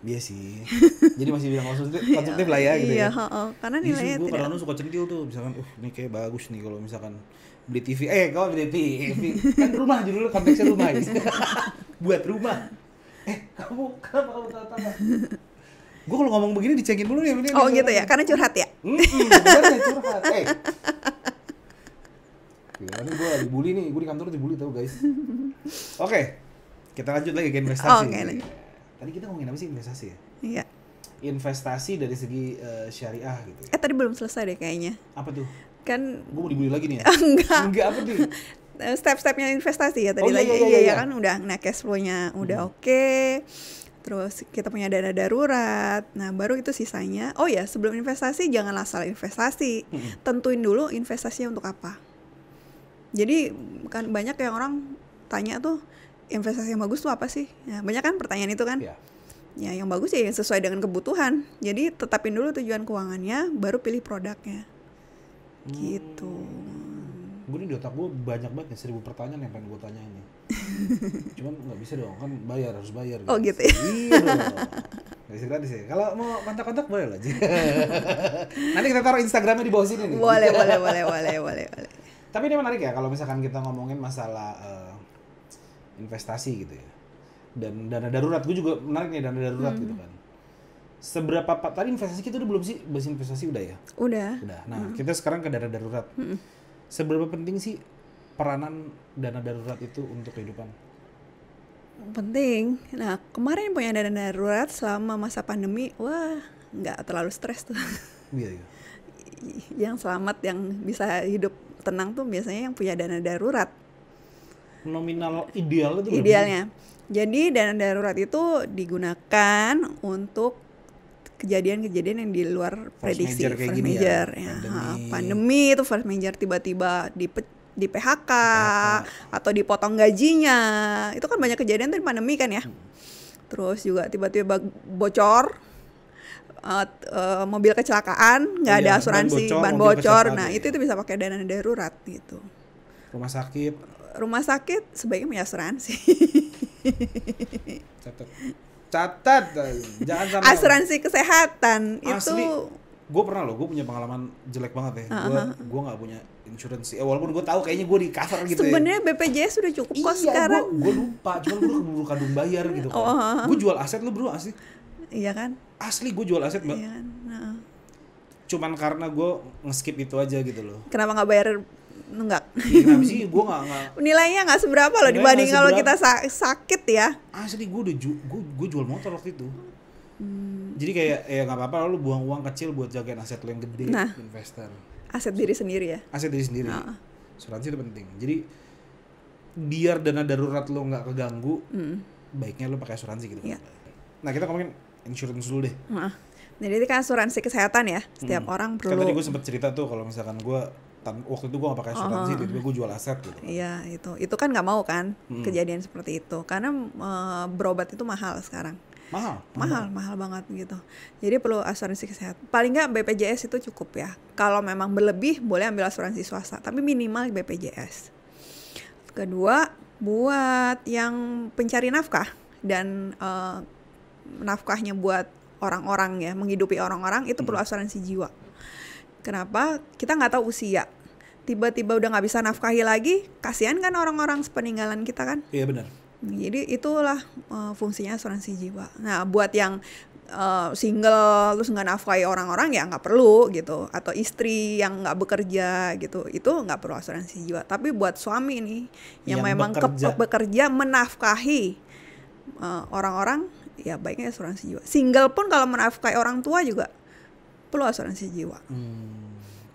Iya sih. Jadi masih bilang konsumtif lah ya gitu
Iya,
ya.
karena nilainya
gue
tidak.
kadang-kadang suka centil tuh, misalkan, ini kayak bagus nih kalau misalkan beli TV. Kalau beli TV, kan rumah dulu konteksnya rumah gitu. Buat rumah. Kenapa kamu tahu-tahu? Gue kalau ngomong begini dicengin dulu nih.
Oh gitu ya, karena curhat ya.
Sebenarnya curhat. Ini gue dibully nih, gue di kantor dibully tau guys. Oke, kita lanjut lagi ke investasi.
Oke.
Tadi kita ngomongin apa sih investasi ya?
Iya.
Investasi dari segi syariah gitu ya.
Tadi belum selesai deh kayaknya.
Apa tuh?
Kan
Gue mau dibully lagi nih ya?
enggak.
Apa tuh?
Step-stepnya investasi ya tadi
Oh, iya,
lagi.
iya.
Iya kan udah, nah cash flow-nya udah oke. Terus kita punya dana darurat. Nah, baru itu sisanya. Oh ya, sebelum investasi jangan asal investasi. Tentuin dulu investasinya untuk apa. Jadi kan banyak yang orang tanya tuh, investasi yang bagus tuh apa sih? Ya, banyak kan pertanyaan itu kan.
Ya.
Ya, yang bagus ya yang sesuai dengan kebutuhan. Jadi tetapin dulu tujuan keuangannya, baru pilih produknya. Gitu.
Gue nih di otak gue banyak banget nih, 1000 pertanyaan yang pengen gue tanya ini. Cuman nggak bisa dong, kan harus bayar.
Oh gitu ya?
Iya dong. Gratis ya. Kalau mau kontak-kontak boleh lah. Nanti kita taruh Instagramnya di bawah sini nih.
Boleh.
Tapi ini menarik ya kalau misalkan kita ngomongin masalah investasi gitu ya. Dan dana darurat, gue juga menarik nih dana darurat gitu kan. Seberapa tadi investasi kita udah belum sih? Bahas investasi udah ya?
Udah.
Nah, kita sekarang ke dana darurat. Seberapa penting sih peranan dana darurat itu untuk kehidupan?
Penting. Nah, kemarin punya dana darurat selama masa pandemi, wah, nggak terlalu stres tuh.
Iya.
Yang selamat, yang bisa hidup tenang tuh biasanya yang punya dana darurat.
Nominal ideal itu
Idealnya. Jadi dana darurat itu digunakan untuk kejadian-kejadian yang di luar prediksi.
Force major
Ya. Pandemi itu force major, tiba-tiba di PHK atau dipotong gajinya. Itu kan banyak kejadian tuh di pandemi kan ya. Terus juga tiba-tiba bocor, mobil kecelakaan, nggak ada asuransi, ban bocor. Nah, itu bisa pakai dana darurat gitu. Rumah sakit sebaiknya punya asuransi.
Catat, jangan sampai.
Asuransi kesehatan
Asli,
itu.
gue pernah loh, gue punya pengalaman jelek banget ya. Gue nggak punya insurance. Walaupun gue tahu kayaknya gue di cover gitu.
Sebenarnya BPJS sudah cukup kok sekarang.
Gue lupa, cuman gue keburu kadung bayar gitu kan. Gue jual aset lo bro, asli.
Iya kan?
Asli gue jual aset mbak.
Iya kan?
Cuman karena gue nge-skip itu aja gitu loh.
Kenapa nggak bayar Enggak.
Ya, kenapa sih? Gue nggak
Nilainya nggak seberapa loh
Nilainya
dibanding
nggak
kalau
seberapa.
kita sakit ya.
asli gue udah gue jual motor waktu itu. Jadi kayak ya nggak apa-apa lu buang uang kecil buat jagain aset lo yang gede.
Nah.
Investor.
Aset diri sendiri ya.
Aset diri sendiri. Asuransi itu penting. Jadi biar dana darurat lo nggak keganggu, baiknya lo pakai asuransi gitu.
Iya.
Nah kita ngomongin insurance dulu deh.
Jadi itu kan asuransi kesehatan ya. Setiap orang
Kan
perlu.
tadi gue sempet cerita tuh kalau misalkan gue waktu itu gue gak pakai asuransi, tiba-tiba gue jual aset gitu.
Iya itu kan nggak mau kan kejadian seperti itu karena berobat itu mahal sekarang. Mahal banget gitu. Jadi perlu asuransi kesehatan. Paling nggak BPJS itu cukup ya. Kalau memang berlebih boleh ambil asuransi swasta, tapi minimal BPJS. Kedua, buat yang pencari nafkah dan nafkahnya buat orang-orang ya, menghidupi orang-orang itu perlu asuransi jiwa. Kenapa? Kita nggak tahu usia. Tiba-tiba udah nggak bisa nafkahi lagi, kasihan kan orang-orang sepeninggalan kita kan.
Iya benar.
Jadi itulah fungsinya asuransi jiwa. Nah buat yang single terus nggak nafkahi orang-orang ya nggak perlu gitu. Atau istri yang nggak bekerja gitu, itu nggak perlu asuransi jiwa. Tapi buat suami nih yang memang bekerja menafkahi orang-orang, ya baiknya asuransi jiwa. Single pun kalau menafkahi orang tua juga perlu asuransi jiwa.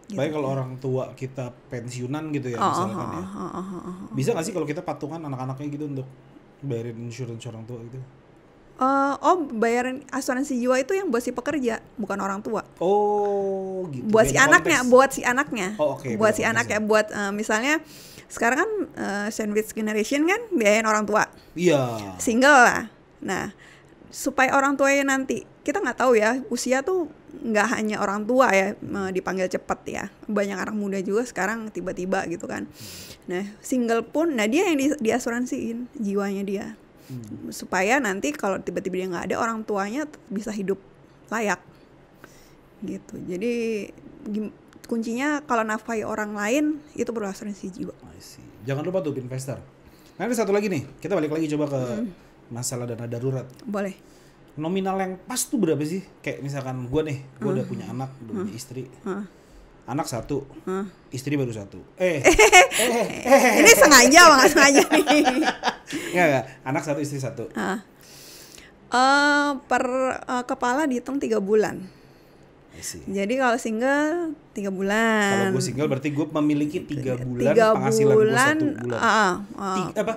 Gitu. Baik kalau orang tua kita pensiunan gitu ya misalkan ya. Bisa nggak sih kalau kita patungan anak-anaknya gitu untuk bayarin insurance orang tua gitu?
Bayarin asuransi jiwa itu yang buat si pekerja, bukan orang tua.
Oh, gitu.
Buat si anaknya, buat si anaknya.
Oh, okay,
buat si anaknya, buat misalnya sekarang kan sandwich generation kan biayain orang tua.
Iya.
Single lah. Nah, supaya orang tuanya nanti, kita nggak tahu ya, usia tuh nggak hanya orang tua ya dipanggil cepet ya. Banyak anak muda juga sekarang tiba-tiba gitu kan. Nah, single pun, nah dia yang diasuransiin jiwanya dia. Supaya nanti kalau tiba-tiba dia nggak ada, orang tuanya bisa hidup layak gitu. Jadi kuncinya kalau nafkahi orang lain itu perlu asuransi jiwa.
Jangan lupa tuh investor. Nah ada satu lagi nih, kita balik lagi coba ke masalah dana darurat.
Boleh.
Nominal yang pas tuh berapa sih? Kayak misalkan gue nih, gue udah punya anak, udah punya istri. Anak 1, istri baru 1.
Ini sengaja apa nggak sengaja nih?
Nggak, anak 1, istri 1.
Per kepala dihitung 3 bulan. Jadi kalau single 3 bulan.
Kalau gue single berarti gue memiliki 3 bulan penghasilan gue 1 bulan. Apa?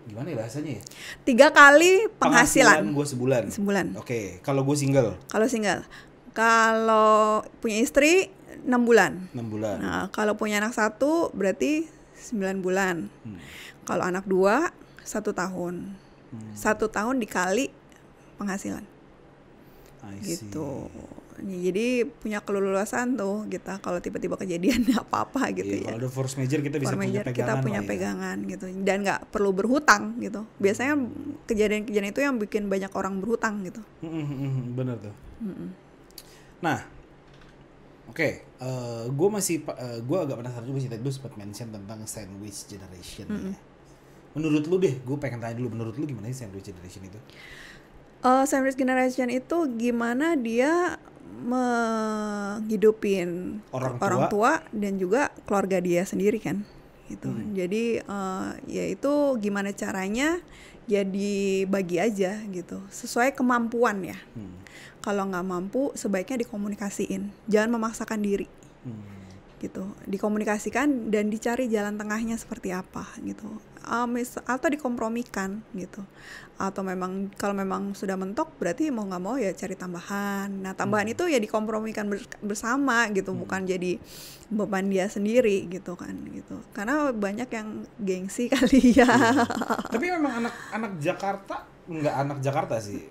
Gimana ya bahasanya ya?
3 kali penghasilan
gue sebulan. Oke, kalau gue single.
Kalau punya istri 6 bulan.
6 bulan.
Nah, kalau punya anak 1 berarti 9 bulan. Kalau anak 2 1 tahun. 1 tahun dikali penghasilan. Gitu. Jadi punya kelulusan tuh kita kalau tiba-tiba kejadian apa-apa gitu ya.
Kalau ada force major kita bisa punya pegangan.
Kita punya pegangan gitu. Dan nggak perlu berhutang gitu. Biasanya kejadian-kejadian itu yang bikin banyak orang berhutang gitu.
Bener tuh. Nah, oke, gue agak penasaran juga sih tadi lu sempat mention tentang sandwich generation. Ya. Menurut lu deh, gue pengen tanya dulu, menurut lu gimana sih sandwich generation itu?
Sandwich generation itu gimana dia menghidupin orang tua dan juga keluarga dia sendiri kan gitu. Jadi ya itu gimana caranya ya dibagi aja gitu sesuai kemampuan ya. Kalau nggak mampu sebaiknya dikomunikasiin, jangan memaksakan diri gitu, dikomunikasikan dan dicari jalan tengahnya seperti apa gitu. Atau dikompromikan gitu, atau memang kalau memang sudah mentok berarti mau nggak mau ya cari tambahan. Nah tambahan itu ya dikompromikan bersama gitu, bukan jadi beban dia sendiri gitu kan gitu. Karena banyak yang gengsi kali ya.
Tapi memang anak Jakarta, nggak anak Jakarta sih,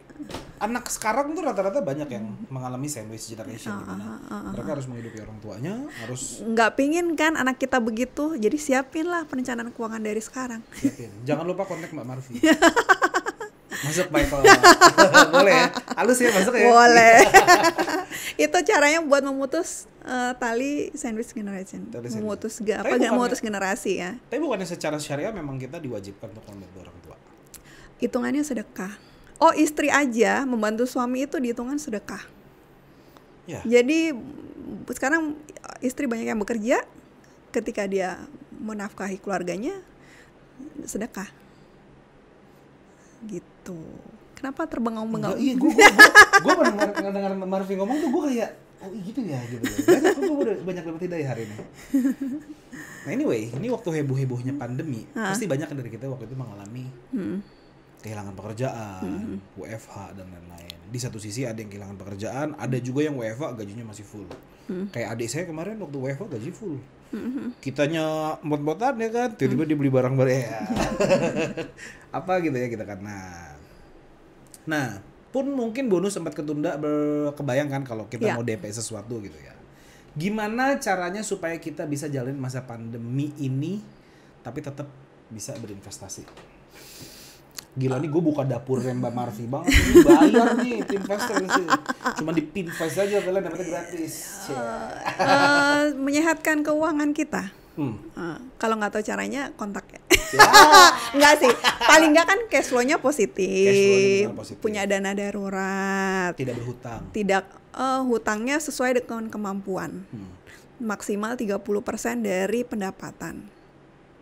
anak sekarang tuh rata-rata banyak yang mengalami sandwich generation dimana mereka harus menghidupi orang tuanya, harus
nggak pingin kan anak kita begitu, jadi siapinlah perencanaan keuangan dari sekarang.
Siapin. Jangan lupa kontak Mbak Marvi. Masuk Michael. Boleh ya? Halus ya masuk ya?
Boleh. Itu caranya buat memutus tali sandwich generation. Memutus generasi ya.
Tapi bukannya secara syariah memang kita diwajibkan untuk membantu orang tua?
Hitungannya sedekah. Oh, istri aja membantu suami itu dihitungan sedekah. Ya. Jadi sekarang istri banyak yang bekerja, ketika dia menafkahi keluarganya sedekah gitu. Kenapa terbengong-bengong?
Iya, gue pernah dengar Marvin ngomong tuh gue kayak oh gitu ya gitu. Banyak dapat hidayah hari ini. Nah anyway, ini waktu heboh-hebohnya pandemi, pasti banyak dari kita waktu itu mengalami kehilangan pekerjaan, WFH dan lain-lain. Di satu sisi ada yang kehilangan pekerjaan, ada juga yang WFH gajinya masih full. Kayak adik saya kemarin waktu WFH gaji full. Kitanya mot-motan ya kan, tiba-tiba dia beli barang-barang ya. Apa gitu ya kita kan. Nah, pun mungkin bonus sempat ketunda, kebayang kan kalau kita mau DP sesuatu gitu ya. Gimana caranya supaya kita bisa jalanin masa pandemi ini tapi tetap bisa berinvestasi? Gila nih gue buka dapurnya Mbak Marvi banget, ini bayar nih investor sih. Cuma dipinvest aja kalian dapetnya gratis.
Menyehatkan keuangan kita. Kalau nggak tahu caranya kontak ya. Enggak sih, paling nggak kan cash flow-nya positif, punya dana darurat,
tidak berhutang,
hutangnya sesuai dengan kemampuan, maksimal 30% dari pendapatan.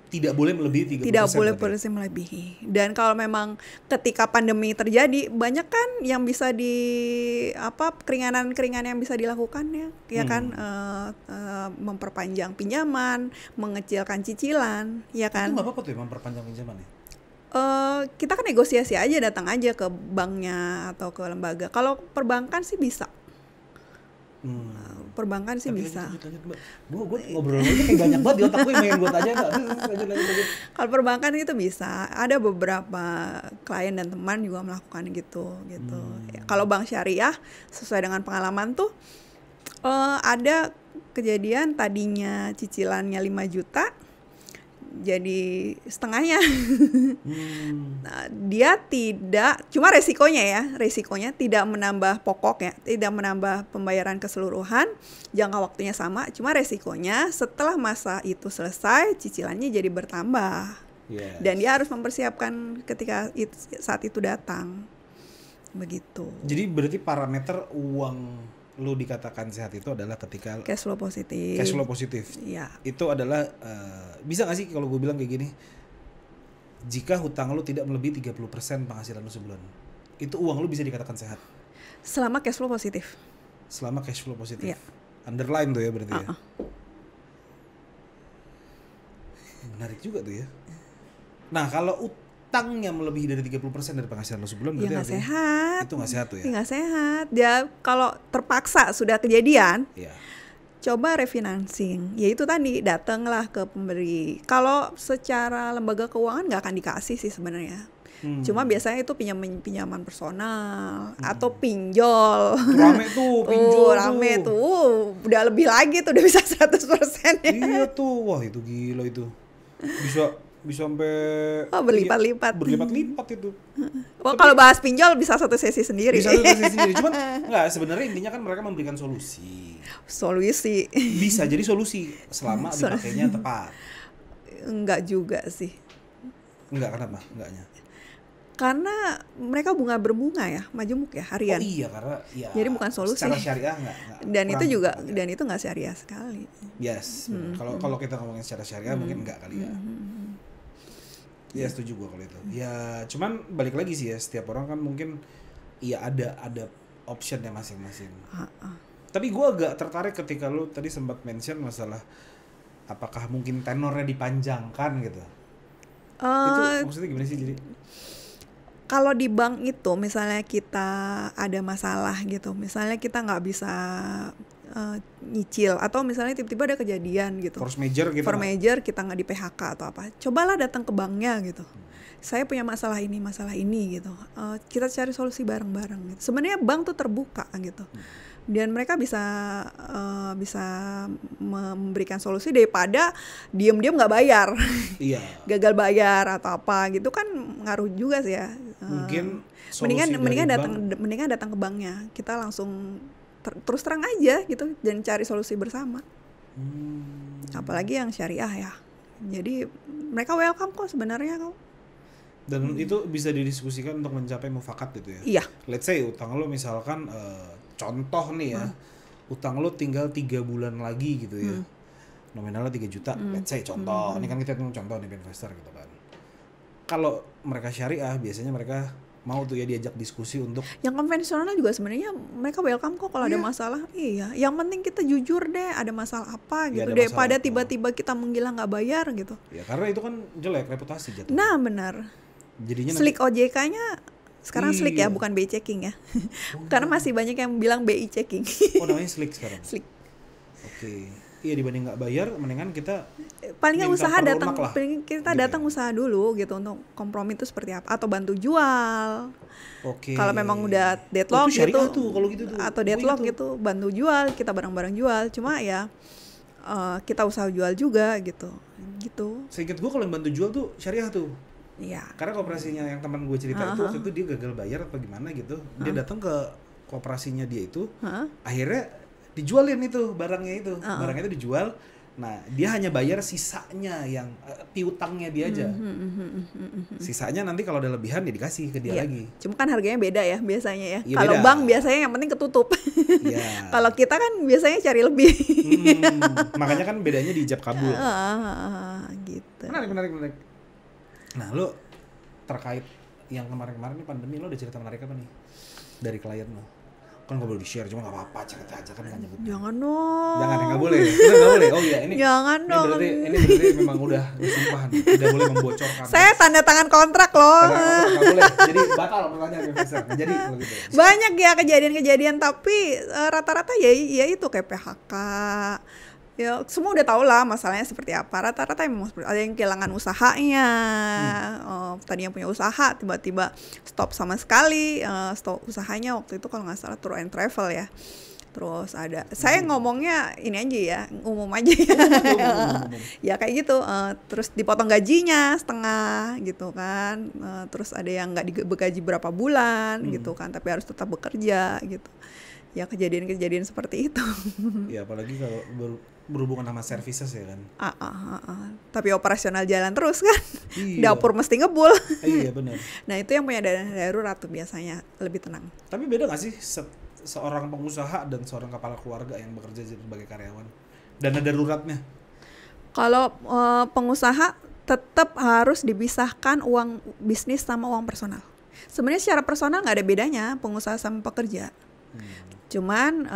Tidak boleh melebihi 30%.
Tidak boleh melebihi. Dan kalau memang ketika pandemi terjadi, banyak kan yang bisa keringanan yang bisa dilakukan ya kan, memperpanjang pinjaman, mengecilkan cicilan, ya kan.
Itu nggak apa-apa tuh ya, memperpanjang pinjaman ya?
Kita kan negosiasi aja, datang aja ke banknya atau ke lembaga. Kalau perbankan sih bisa. Perbankan sih bisa.
Gue ngobrol aja kayak banyak banget di otak gue, pengen gue tanya nggak? Lanjut.
Kalau perbankan itu bisa. Ada beberapa klien dan teman juga melakukan gitu. Ya, kalau bank syariah sesuai dengan pengalaman tuh ada kejadian tadinya cicilannya 5 juta jadi setengahnya. Nah, dia tidak, cuma resikonya tidak menambah pokoknya, tidak menambah pembayaran keseluruhan, jangka waktunya sama, cuma resikonya setelah masa itu selesai cicilannya jadi bertambah.
Yes.
Dan dia harus mempersiapkan saat itu datang. Begitu.
Jadi berarti parameter uang lu dikatakan sehat itu adalah ketika
cash flow positif.
Cash flow positif.
Iya.
Itu adalah bisa nggak sih kalau gue bilang kayak gini? Jika hutang lu tidak melebihi 30% penghasilan lu sebulan, itu uang lu bisa dikatakan sehat.
Selama cash flow positif.
Selama cash flow positif.
Iya.
Underline tuh ya berarti ya. Menarik juga tuh ya. Nah, kalau utangnya melebihi dari 30% dari penghasilan lo sebulan, berarti
nggak sehat.
Itu nggak sehat tuh ya?
Nggak sehat. Dia kalau terpaksa sudah kejadian, coba refinancing. Ya itu tadi, datanglah ke pemberi. Kalau secara lembaga keuangan nggak akan dikasih sih sebenarnya. Cuma biasanya itu pinjaman personal atau pinjol.
Rame tuh pinjol.
Rame tuh. Udah lebih lagi tuh, udah bisa 100% ya.
Iya tuh, wah itu gila itu. Bisa sampai
berlipat-lipat
itu.
Kalau bahas pinjol bisa satu sesi sendiri.
Cuman enggak, sebenarnya intinya kan mereka memberikan solusi.
Bisa
jadi solusi selama dipakainya tepat.
Enggak juga sih.
Enggak, kenapa? Enggaknya.
Karena mereka berbunga ya, majemuk ya, harian.
Oh iya, karena ya.
Jadi bukan solusi.
Secara syariah enggak.
Dan itu enggak syariah sekali.
Yes. Kalau kita ngomongin secara syariah mungkin enggak kali ya. Ya setuju gue kalau itu. Ya cuman balik lagi sih ya, setiap orang kan mungkin ya ada optionnya masing-masing. Tapi gue agak tertarik ketika lu tadi sempat mention masalah apakah mungkin tenornya dipanjangkan gitu. Itu maksudnya gimana sih jadi?
Kalau di bank itu misalnya kita ada masalah gitu, misalnya kita nggak bisa nyicil atau misalnya tiba-tiba ada kejadian gitu, force major kita nggak di PHK atau apa, cobalah datang ke banknya gitu. Saya punya masalah ini gitu, kita cari solusi bareng-bareng gitu. Sebenarnya bank tuh terbuka gitu, dan mereka bisa memberikan solusi daripada diam-diam nggak bayar.
Iya.
Gagal bayar atau apa gitu kan ngaruh juga sih ya.
Mungkin
mendingan datang ke banknya, kita langsung terus terang aja gitu dan cari solusi bersama. Apalagi yang syariah ya, jadi mereka welcome kok sebenarnya kok.
Dan itu bisa didiskusikan untuk mencapai mufakat gitu ya.
Iya.
Let's say utang lo misalkan contoh nih ya, utang lo tinggal 3 bulan lagi gitu ya. nominalnya 3 juta, let's say contoh, ini kan kita contoh nih investor gitu kan. Kalau mereka syariah biasanya mereka mau tuh ya diajak diskusi untuk
yang konvensional juga sebenarnya mereka welcome kok kalau ada masalah. Iya, yang penting kita jujur deh ada masalah apa gitu, daripada tiba-tiba kita menghilang nggak bayar gitu.
Ya karena itu kan jelek reputasi jatuh.
Nah benar.
Jadinya
Slick OJK-nya sekarang Slick ya, bukan BI checking ya. Karena masih banyak yang bilang BI checking.
Oh namanya Slick sekarang.
Slick.
Oke. Iya dibanding nggak bayar, mendingan kita
paling nggak usaha datang, kita
gitu
datang usaha dulu gitu untuk kompromi itu seperti apa, atau bantu jual.
Oke.
Kalau memang udah deadlock gitu,
tuh, kalau gitu tuh.
atau deadlock gitu, bantu jual, kita bareng-bareng jual. Cuma ya kita usaha jual juga gitu.
Seingat gue kalau yang bantu jual tuh syariah tuh.
Iya.
Karena kooperasinya yang teman gue cerita itu waktu itu dia gagal bayar atau gimana gitu. Dia datang ke kooperasinya dia itu, akhirnya dijualin itu barangnya itu. Barangnya itu dijual. Nah, dia hanya bayar sisanya yang piutangnya dia aja. Sisanya nanti kalau ada lebihan ya dikasih ke dia lagi.
Cuma kan harganya beda ya biasanya ya.
Iya,
kalau
beda.
bank biasanya yang penting ketutup.
Iya.
Kalau kita kan biasanya cari lebih.
Makanya kan bedanya di ijab kabul.
Gitu.
Menarik. Nah, lo terkait yang kemarin-kemarin nih pandemi, lo udah cerita menarik apa nih dari klien lo? Kan gak boleh di-share, cuma gak apa-apa, cerita aja kan gak nyebut.
Jangan dong.
Jangan, gak boleh. Gak boleh. Oh iya, ini.
Jangan dong.
Ini berarti memang udah disumpahan, tidak boleh membocorkan.
Saya tanda tangan kontrak loh.
Gak boleh. Jadi batal pertanyaan investor. Jadi gitu.
Banyak ya kejadian-kejadian, tapi rata-rata ya itu kayak PHK. Ya semua udah tau lah masalahnya seperti apa. Rata-rata memang ada yang kehilangan usahanya. Tadi yang punya usaha tiba-tiba stop sama sekali. Stop usahanya waktu itu kalau nggak salah tour and travel ya. Terus ada, saya ngomongnya ini aja ya, umum aja ya. Ya kayak gitu. Terus dipotong gajinya setengah gitu kan. Terus ada yang nggak digaji berapa bulan gitu kan, tapi harus tetap bekerja gitu. Ya kejadian-kejadian seperti itu.
Ya apalagi kalau berhubungan sama services ya kan.
Tapi operasional jalan terus kan.
Iya.
Dapur mesti ngebul.
Iya benar.
Nah itu yang punya dana darurat tuh biasanya lebih tenang.
Tapi beda gak sih seorang pengusaha dan seorang kepala keluarga yang bekerja sebagai karyawan? Dana daruratnya?
Kalau pengusaha tetap harus dipisahkan uang bisnis sama uang personal. Sebenarnya secara personal nggak ada bedanya pengusaha sama pekerja. Cuman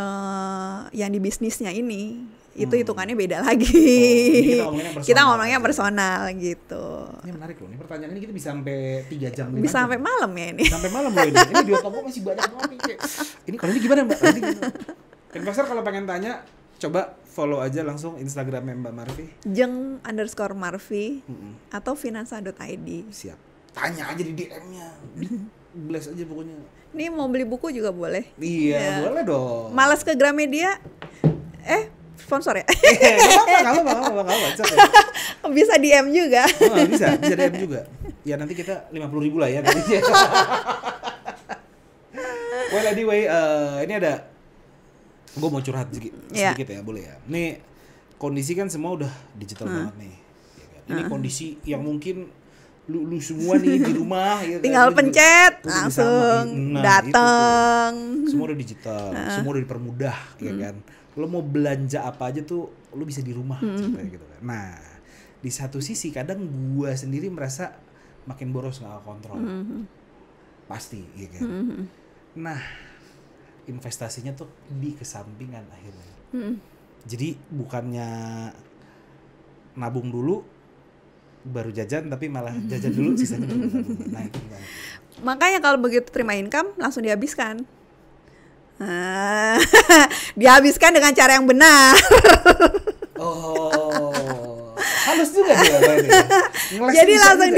yang di bisnisnya ini itu hitungannya beda lagi. Kita ngomongnya personal gitu.
Ini menarik loh. Ini pertanyaan ini kita bisa sampai 3 jam.
Bisa sampai malam ya ini.
Sampai malam loh ini. Ini di otak gue masih banyak banget nih. Ini kalau ini gimana Mbak? Investor kalau pengen tanya, coba follow aja langsung Instagramnya Mbak Marvi.
Jeng_Marvi atau finansa.id.
Siap. Tanya aja di DM-nya. Bless aja pokoknya.
Ini mau beli buku juga boleh.
Iya, boleh dong.
Malas ke Gramedia. Sponsor ya?
Gak apa-apa.
Bisa DM juga.
Bisa DM juga. Ya nanti kita 50.000 lah ya. Well anyway, ini ada, gue mau curhat sedikit ya, boleh ya. Nih kondisi kan semua udah digital banget nih. Ya kan? Ini kondisi yang mungkin lu semua nih di rumah ya
tinggal
kan?
pencet langsung datang.
Semua udah digital, semua udah dipermudah ya kan. Lo mau belanja apa aja tuh lo bisa di rumah gitu kan. Nah, di satu sisi kadang gua sendiri merasa makin boros nggak kontrol. Pasti ya kan. Nah, investasinya tuh dikesampingkan akhirnya. Jadi bukannya nabung dulu baru jajan, tapi malah jajan dulu sisanya baru nabung. Nah, itu gimana?
Makanya kalau begitu terima income langsung dihabiskan. Dihabiskan dengan cara yang benar.
Oh, halus juga dia.
Jadi langsung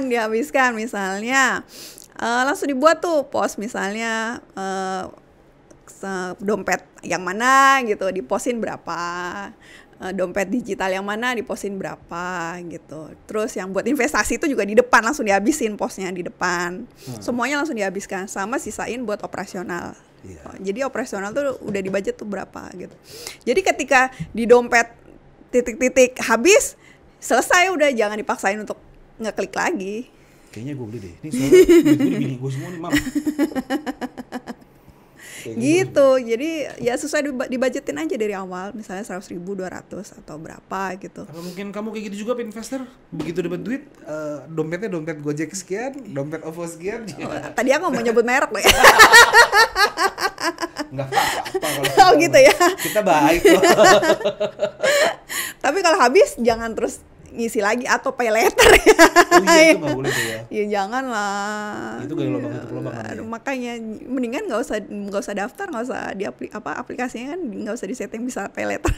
dihabiskan misalnya. Langsung dibuat tuh pos misalnya dompet yang mana gitu diposin berapa, dompet digital yang mana diposin berapa gitu. Terus yang buat investasi itu juga di depan langsung dihabisin posnya di depan. Semuanya langsung dihabiskan sama sisain buat operasional. Jadi operasional tuh udah dibudget tuh berapa gitu. Jadi ketika di dompet titik-titik habis, selesai udah, jangan dipaksain untuk ngeklik lagi.
Kayaknya gue beli deh. Ini soalnya duit gue di bini gue semua nih, Mam. Kayak
gitu. Jadi ya sesuai dibajetin aja dari awal, misalnya 100.000, 200 atau berapa gitu.
Apa mungkin kamu kayak gitu juga investor? Begitu dapat duit, dompetnya dompet Gojek sekian, dompet OVO sekian.
Tadi aku mau nyebut merek loh ya.
Nggak apa-apa kalau
Oh gitu ya.
kita baik loh.
Tapi kalau habis jangan terus ngisi lagi atau pay later ya.
Oh iya itu nggak boleh tuh ya.
Ya jangan lah.
Itu gaya lubang tutup lubang namanya.
Aduh, makanya mendingan nggak usah daftar, nggak usah aplikasinya kan nggak usah disetting bisa pay later.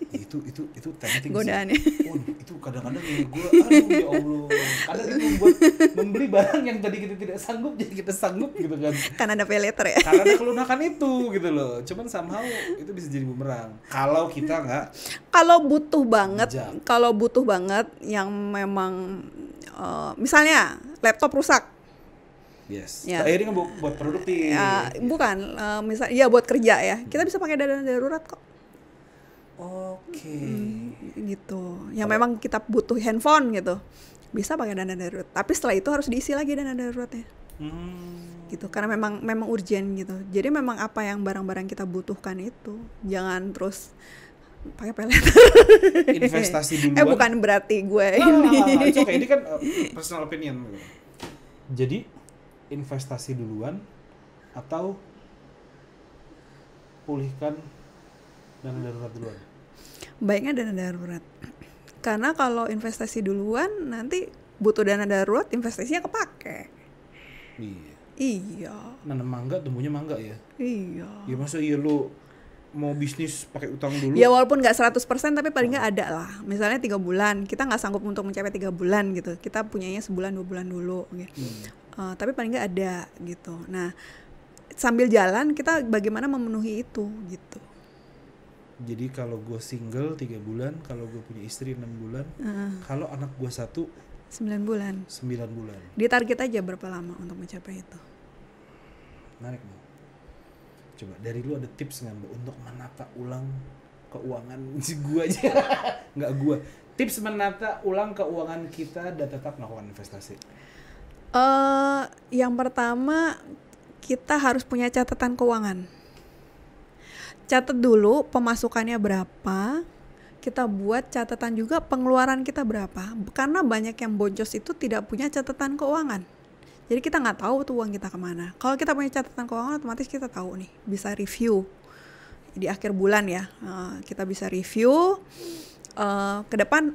Itu tempting
Godaannya.
sih. Oh, itu kadang-kadang ya gue, aduh ya Allah. Kadang itu membuat membeli barang yang tadi kita tidak sanggup jadi kita sanggup gitu kan.
Kan ada pay later ya.
Karena ada kelunakan itu gitu loh. Cuman somehow itu bisa jadi bumerang. Kalau kita nggak bijak.
Kalau butuh banget yang memang misalnya laptop rusak.
Yes.
Ya.
Ini kan buat produktif.
Ya, bukan misal ya buat kerja ya. Kita bisa pakai dana darurat kok.
Oke.
Gitu. Yang memang kita butuh handphone gitu. Bisa pakai dana darurat. Tapi setelah itu harus diisi lagi dana daruratnya. Gitu. Karena memang urgent gitu. Jadi memang apa yang barang-barang kita butuhkan itu jangan terus pakai pay later.
Investasi duluan.
Bukan berarti gue
ini. Oke, ini kan personal opinion. Jadi investasi duluan atau pulihkan dana darurat duluan?
Baiknya dana darurat. Karena kalau investasi duluan nanti butuh dana darurat, investasinya kepake. Iya.
Nanam mangga tumbuhnya mangga ya.
Iya.
Ya masa iya lu mau bisnis pakai utang dulu?
Ya walaupun nggak 100% tapi paling nggak ada lah. Misalnya 3 bulan, kita nggak sanggup untuk mencapai 3 bulan gitu. Kita punyanya sebulan 2 bulan dulu. Gitu. Tapi paling nggak ada gitu. Nah sambil jalan kita bagaimana memenuhi itu gitu.
Jadi kalau gue single 3 bulan, kalau gue punya istri 6 bulan, kalau anak gue 1
9 bulan.
9 bulan.
Ditarget aja berapa lama untuk mencapai itu.
Menarik Mbak. Coba dari lu ada tips nggak Mbak untuk menata ulang keuangan gue aja? Nggak gue. Tips menata ulang keuangan kita dan tetap melakukan investasi.
Yang pertama kita harus punya catatan keuangan. Catat dulu pemasukannya berapa, kita buat catatan juga pengeluaran kita berapa. Karena banyak yang boncos itu tidak punya catatan keuangan. Jadi kita nggak tahu tuh uang kita kemana. Kalau kita punya catatan keuangan otomatis kita tahu nih, bisa review di akhir bulan ya. Kita bisa review ke depan,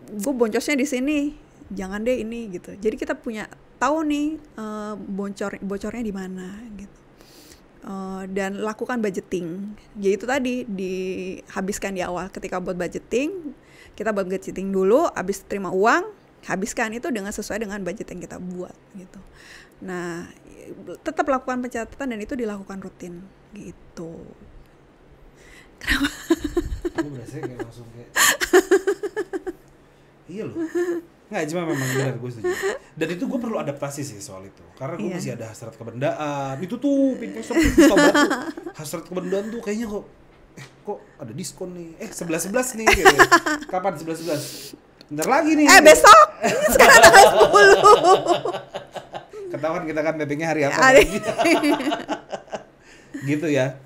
gue boncosnya di sini, jangan deh ini gitu. Jadi kita punya tahu nih bocornya di mana gitu. Dan lakukan budgeting. Ya itu tadi dihabiskan di awal. Ketika buat budgeting, kita buat budgeting dulu, habis terima uang, habiskan itu dengan sesuai dengan budget yang kita buat gitu. Nah, tetap lakukan pencatatan dan itu dilakukan rutin gitu. Kenapa?
Gue berasa kayak langsung kayak iya loh. Nggak, cuma memang benar gue setuju. Dan itu gue perlu adaptasi sih soal itu. Karena gue masih ada hasrat kebendaan. Itu tuh investor tuh susah banget. Hasrat kebendaan tuh kayaknya kok ada diskon nih. 11-11 nih gitu. Kapan 11-11? Bentar lagi nih.
Besok. Sekarang tanggal 10.
Ketahuan kita kan mappingnya hari apa. Gitu ya.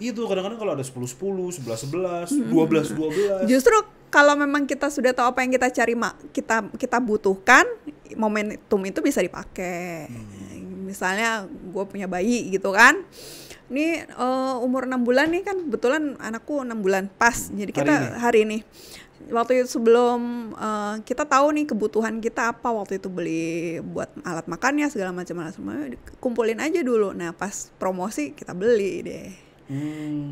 Itu kadang-kadang kalau ada 10-10, 11-11, 12-12.
Justru kalau memang kita sudah tahu apa yang kita cari, kita butuhkan, momentum itu bisa dipakai. Misalnya gue punya bayi gitu kan. Ini umur 6 bulan nih kan, betulan anakku 6 bulan pas. Jadi kita hari ini. Waktu itu sebelum kita tahu nih kebutuhan kita apa, waktu itu beli buat alat makannya segala macam, kumpulin aja dulu. Nah pas promosi kita beli deh.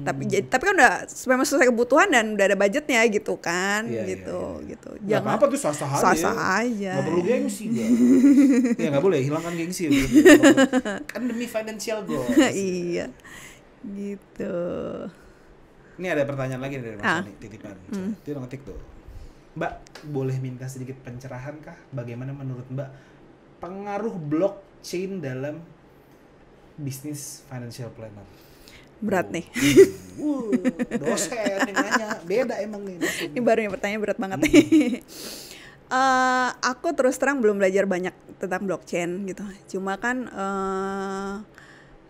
Tapi kan udah memang sesuai kebutuhan dan udah ada budgetnya gitu kan. Gitu.
Jangan apa tuh sah-sah aja. Gak perlu gengsi gak. Ya gak boleh hilangkan gengsi gitu. Kan demi financial goals.
Iya gitu.
Ini ada pertanyaan lagi dari Mas Ani, titipan. Dia ngetik tuh. Mbak, boleh minta sedikit pencerahan kah? Bagaimana menurut Mbak pengaruh blockchain dalam bisnis financial planner?
Berat nih.
Dosen yang nanya. Beda emang nih.
Ini baru yang pertanyaan berat banget nih. Aku terus terang belum belajar banyak tentang blockchain gitu. Cuma kan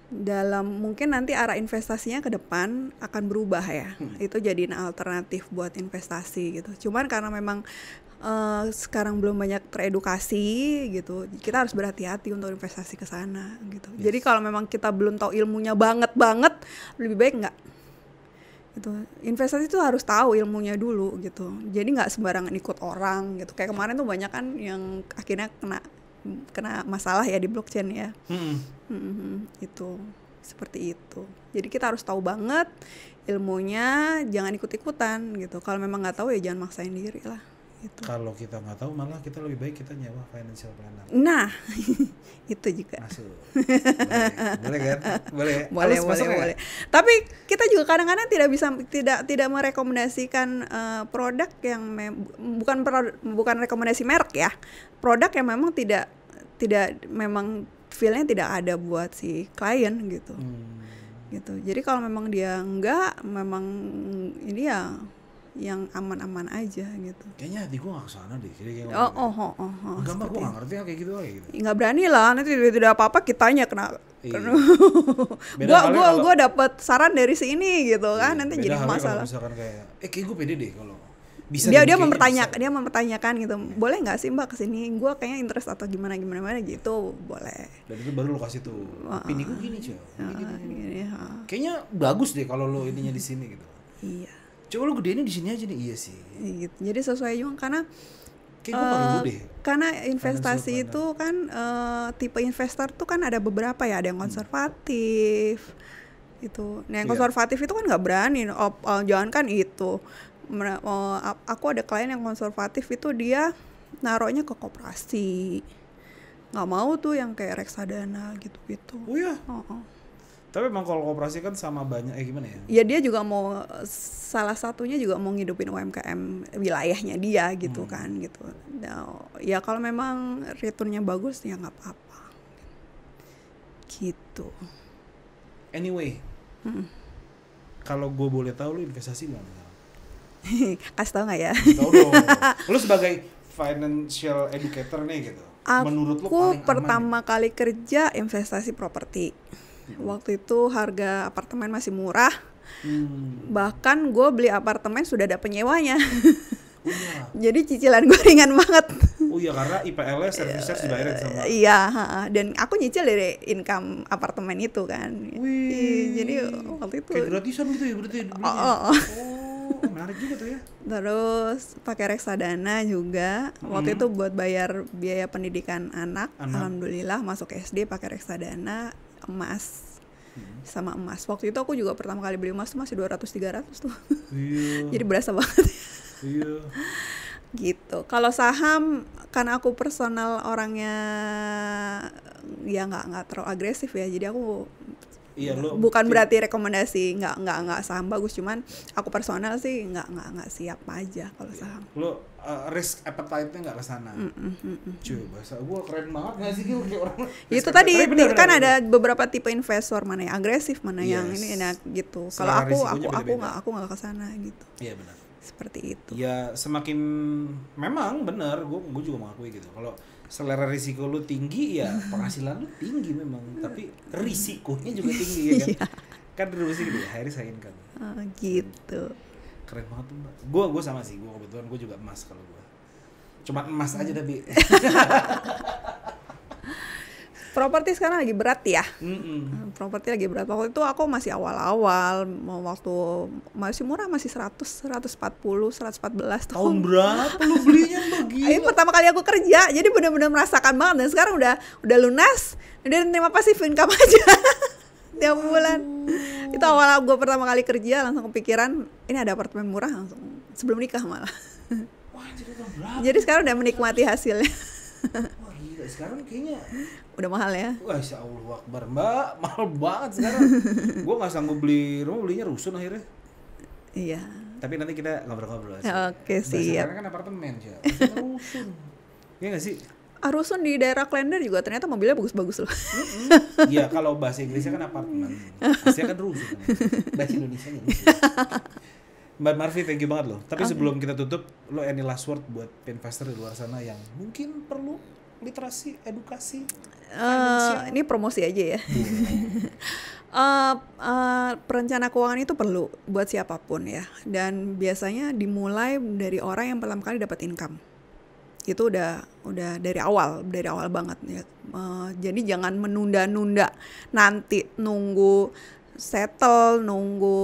dalam mungkin nanti arah investasinya ke depan akan berubah ya. Itu jadiin alternatif buat investasi gitu. Cuman karena memang sekarang belum banyak teredukasi gitu, kita harus berhati-hati untuk investasi ke sana gitu. Jadi kalau memang kita belum tahu ilmunya banget, lebih baik nggak. Gitu. Investasi itu harus tahu ilmunya dulu gitu. Jadi nggak sembarangan ikut orang gitu. Kayak kemarin tuh banyak kan yang akhirnya kena masalah ya di blockchain ya. Itu seperti itu. Jadi kita harus tahu banget ilmunya, jangan ikut-ikutan gitu. Kalau memang nggak tahu ya jangan maksain diri lah. Gitu.
Kalau kita nggak tahu malah kita lebih baik kita nyewa financial planner.
Nah, itu juga.
Masuk. Boleh kan? Boleh.
Boleh. Tapi kita juga kadang-kadang tidak merekomendasikan produk yang bukan rekomendasi merek ya. Produk yang memang tidak memang feel-nya tidak ada buat si klien gitu. Gitu. Jadi kalau memang dia enggak, memang ini ya yang aman-aman aja gitu.
Kayaknya hati gue gak kesana deh. Enggak mah gue gak ngerti kayak gitu aja gitu.
Nggak berani lah, nanti tidak apa-apa kitanya kena. Gue dapet saran dari sini gitu kan, nanti jadi masalah.
Misalkan kayak gue pede deh kalau bisa.
Dia mempertanyakan gitu, boleh nggak sih mbak kesini? Gue kayaknya interest atau gimana gitu, boleh. Dan
itu baru lo kasih tuh, opini gue gini cuy. Kayaknya bagus deh kalau lo ininya di sini gitu.
Iya.
Coba lu gedein di sini aja nih. Iya sih.
Gitu. Jadi sesuai juga karena investasi itu kan tipe investor tuh kan ada beberapa ya, ada yang konservatif itu. Nah yang konservatif itu kan nggak berani. Jangan kan itu. Aku ada klien yang konservatif itu dia naruhnya ke koperasi. Nggak mau tuh yang kayak reksadana gitu-gitu.
Oh iya. Tapi emang kalau koperasi kan sama banyak gimana ya?
Ya dia juga mau, salah satunya juga mau ngidupin UMKM wilayahnya dia gitu kan gitu. Nah, ya kalau memang returnnya bagus ya nggak apa-apa. Gitu.
Anyway, kalau gue boleh tahu lu investasi mana?
Kasih tau nggak ya?
Tahu dong. Lu sebagai financial educator nih gitu. Menurut lu paling
pertama
aman
kali kerja investasi properti. Waktu itu harga apartemen masih murah. Bahkan gue beli apartemen sudah ada penyewanya. Jadi cicilan gue ringan banget.
Oh iya, karena IPL-nya service charge dibayarin sama.
Iya, dan aku nyicil dari income apartemen itu kan. Jadi waktu itu
kayak gratisan gitu ya berarti belinya. Menarik juga tuh ya.
Terus pakai reksadana juga. Waktu itu buat bayar biaya pendidikan anak. Alhamdulillah masuk SD pakai reksadana. Emas sama emas. Waktu itu aku juga pertama kali beli emas tuh masih 200-300 tuh. Iya. Jadi berasa banget. Iya. Gitu. Kalau saham kan aku personal orangnya ya nggak terlalu agresif ya. Jadi aku bukan berarti rekomendasi nggak saham bagus, cuman aku personal sih nggak siap aja kalau saham.
Lo risk appetite-nya nggak kesana. Cuy, bahasa gue keren banget nggak sih kayak orang.
Itu tadi kan ada beberapa tipe investor, mana yang agresif, mana yang ini enak gitu. Kalau aku nggak kesana gitu.
Iya benar.
Seperti itu.
Ya semakin memang benar, gue juga mengakui gitu. Kalau selera risiko lu tinggi ya penghasilan lu tinggi memang, tapi risikonya juga tinggi ya kan. Kan terus gitu ya, high risk high income.
Gitu.
Keren banget tuh mbak. Gue sama sih, gue kebetulan gue juga emas kalau gue. Cuma emas aja tapi.
Properti sekarang lagi berat ya. Properti lagi berat. Waktu itu aku masih awal-awal, waktu masih murah, masih 100, 140, 114
tahun berapa lu belinya begitu?
Ini pertama kali aku kerja, jadi benar-benar merasakan banget. Dan sekarang udah lunas, udah terima passive income aja tiap bulan. Itu awal gue pertama kali kerja langsung kepikiran ini ada apartemen murah, langsung sebelum nikah malah.
Wah,
jadi sekarang udah menikmati hasilnya.
Wah gila, sekarang kayaknya
udah mahal ya.
Wah, ya Allah Akbar mbak, mahal banget sekarang. Gue nggak sanggup beli rumah, belinya rusun akhirnya.
Iya.
Tapi nanti kita ngobrol-ngobrol.
Oke, siap.
Karena kan apartemen ya, rusun. Iya nggak sih?
Rusun di daerah Klender juga ternyata mobilnya bagus-bagus loh.
Iya, kalau bahasa Inggrisnya kan apartemen, aslinya kan rusun. Bahasa Indonesianya rusun. Mbak Marvi, thank you banget loh. Tapi sebelum kita tutup, lo any last word buat investor di luar sana yang mungkin perlu literasi, edukasi,
Ini promosi aja ya. Perencana keuangan itu perlu buat siapapun ya. Dan biasanya dimulai dari orang yang pertama kali dapat income. Itu udah dari awal banget ya. Jadi jangan menunda-nunda, nanti nunggu settle, nunggu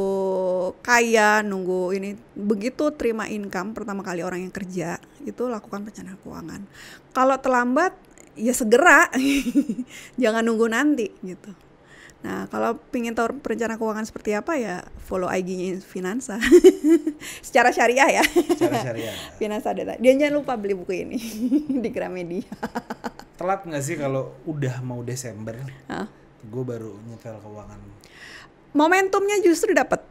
kaya, nunggu ini. Begitu terima income pertama kali orang yang kerja, itu lakukan perencanaan keuangan. Kalau terlambat ya segera. Jangan nunggu nanti gitu. Nah, kalau pengen tahu perencanaan keuangan seperti apa ya follow IG-nya Finansa. Secara syariah ya.
Secara syariah.
Finansa Data. Dia jangan lupa beli buku ini di Gramedia.
Telat nggak sih kalau udah mau Desember?
Hah?
Gue baru nyetel keuangan.
Momentumnya justru dapat.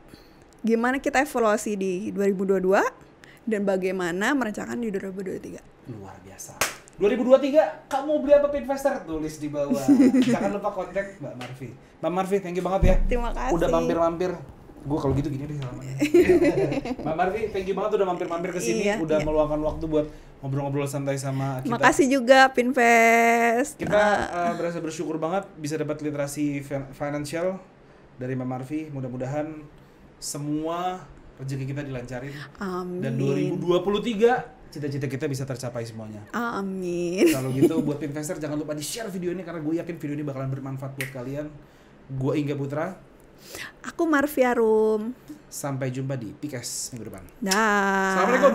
Gimana kita evaluasi di 2022 dan bagaimana merencanakan di 2023.
Luar biasa. 2023, kamu mau beli apa investor? Tulis di bawah. Jangan lupa kontak Mbak Marvi. Mbak Marvi, thank you banget ya.
Terima kasih.
Udah mampir-mampir. Gue kalau gitu gini deh selamanya. Mbak Marvi, thank you banget udah mampir-mampir ke sini,
Iya,
udah
iya.
meluangkan waktu buat ngobrol-ngobrol santai sama kita.
Makasih juga Pinvest.
Kita berasa bersyukur banget bisa dapat literasi financial dari Mbak Marvi. Mudah-mudahan semua rezeki kita dilancarin.
Amin.
Dan 2023 cita-cita kita bisa tercapai semuanya.
Amin.
Kalau gitu buat investor jangan lupa di-share video ini karena gue yakin video ini bakalan bermanfaat buat kalian. Gue Ingga Putra.
Aku Marvi Arum.
Sampai jumpa di Pikes minggu depan.
Dah.
Assalamualaikum.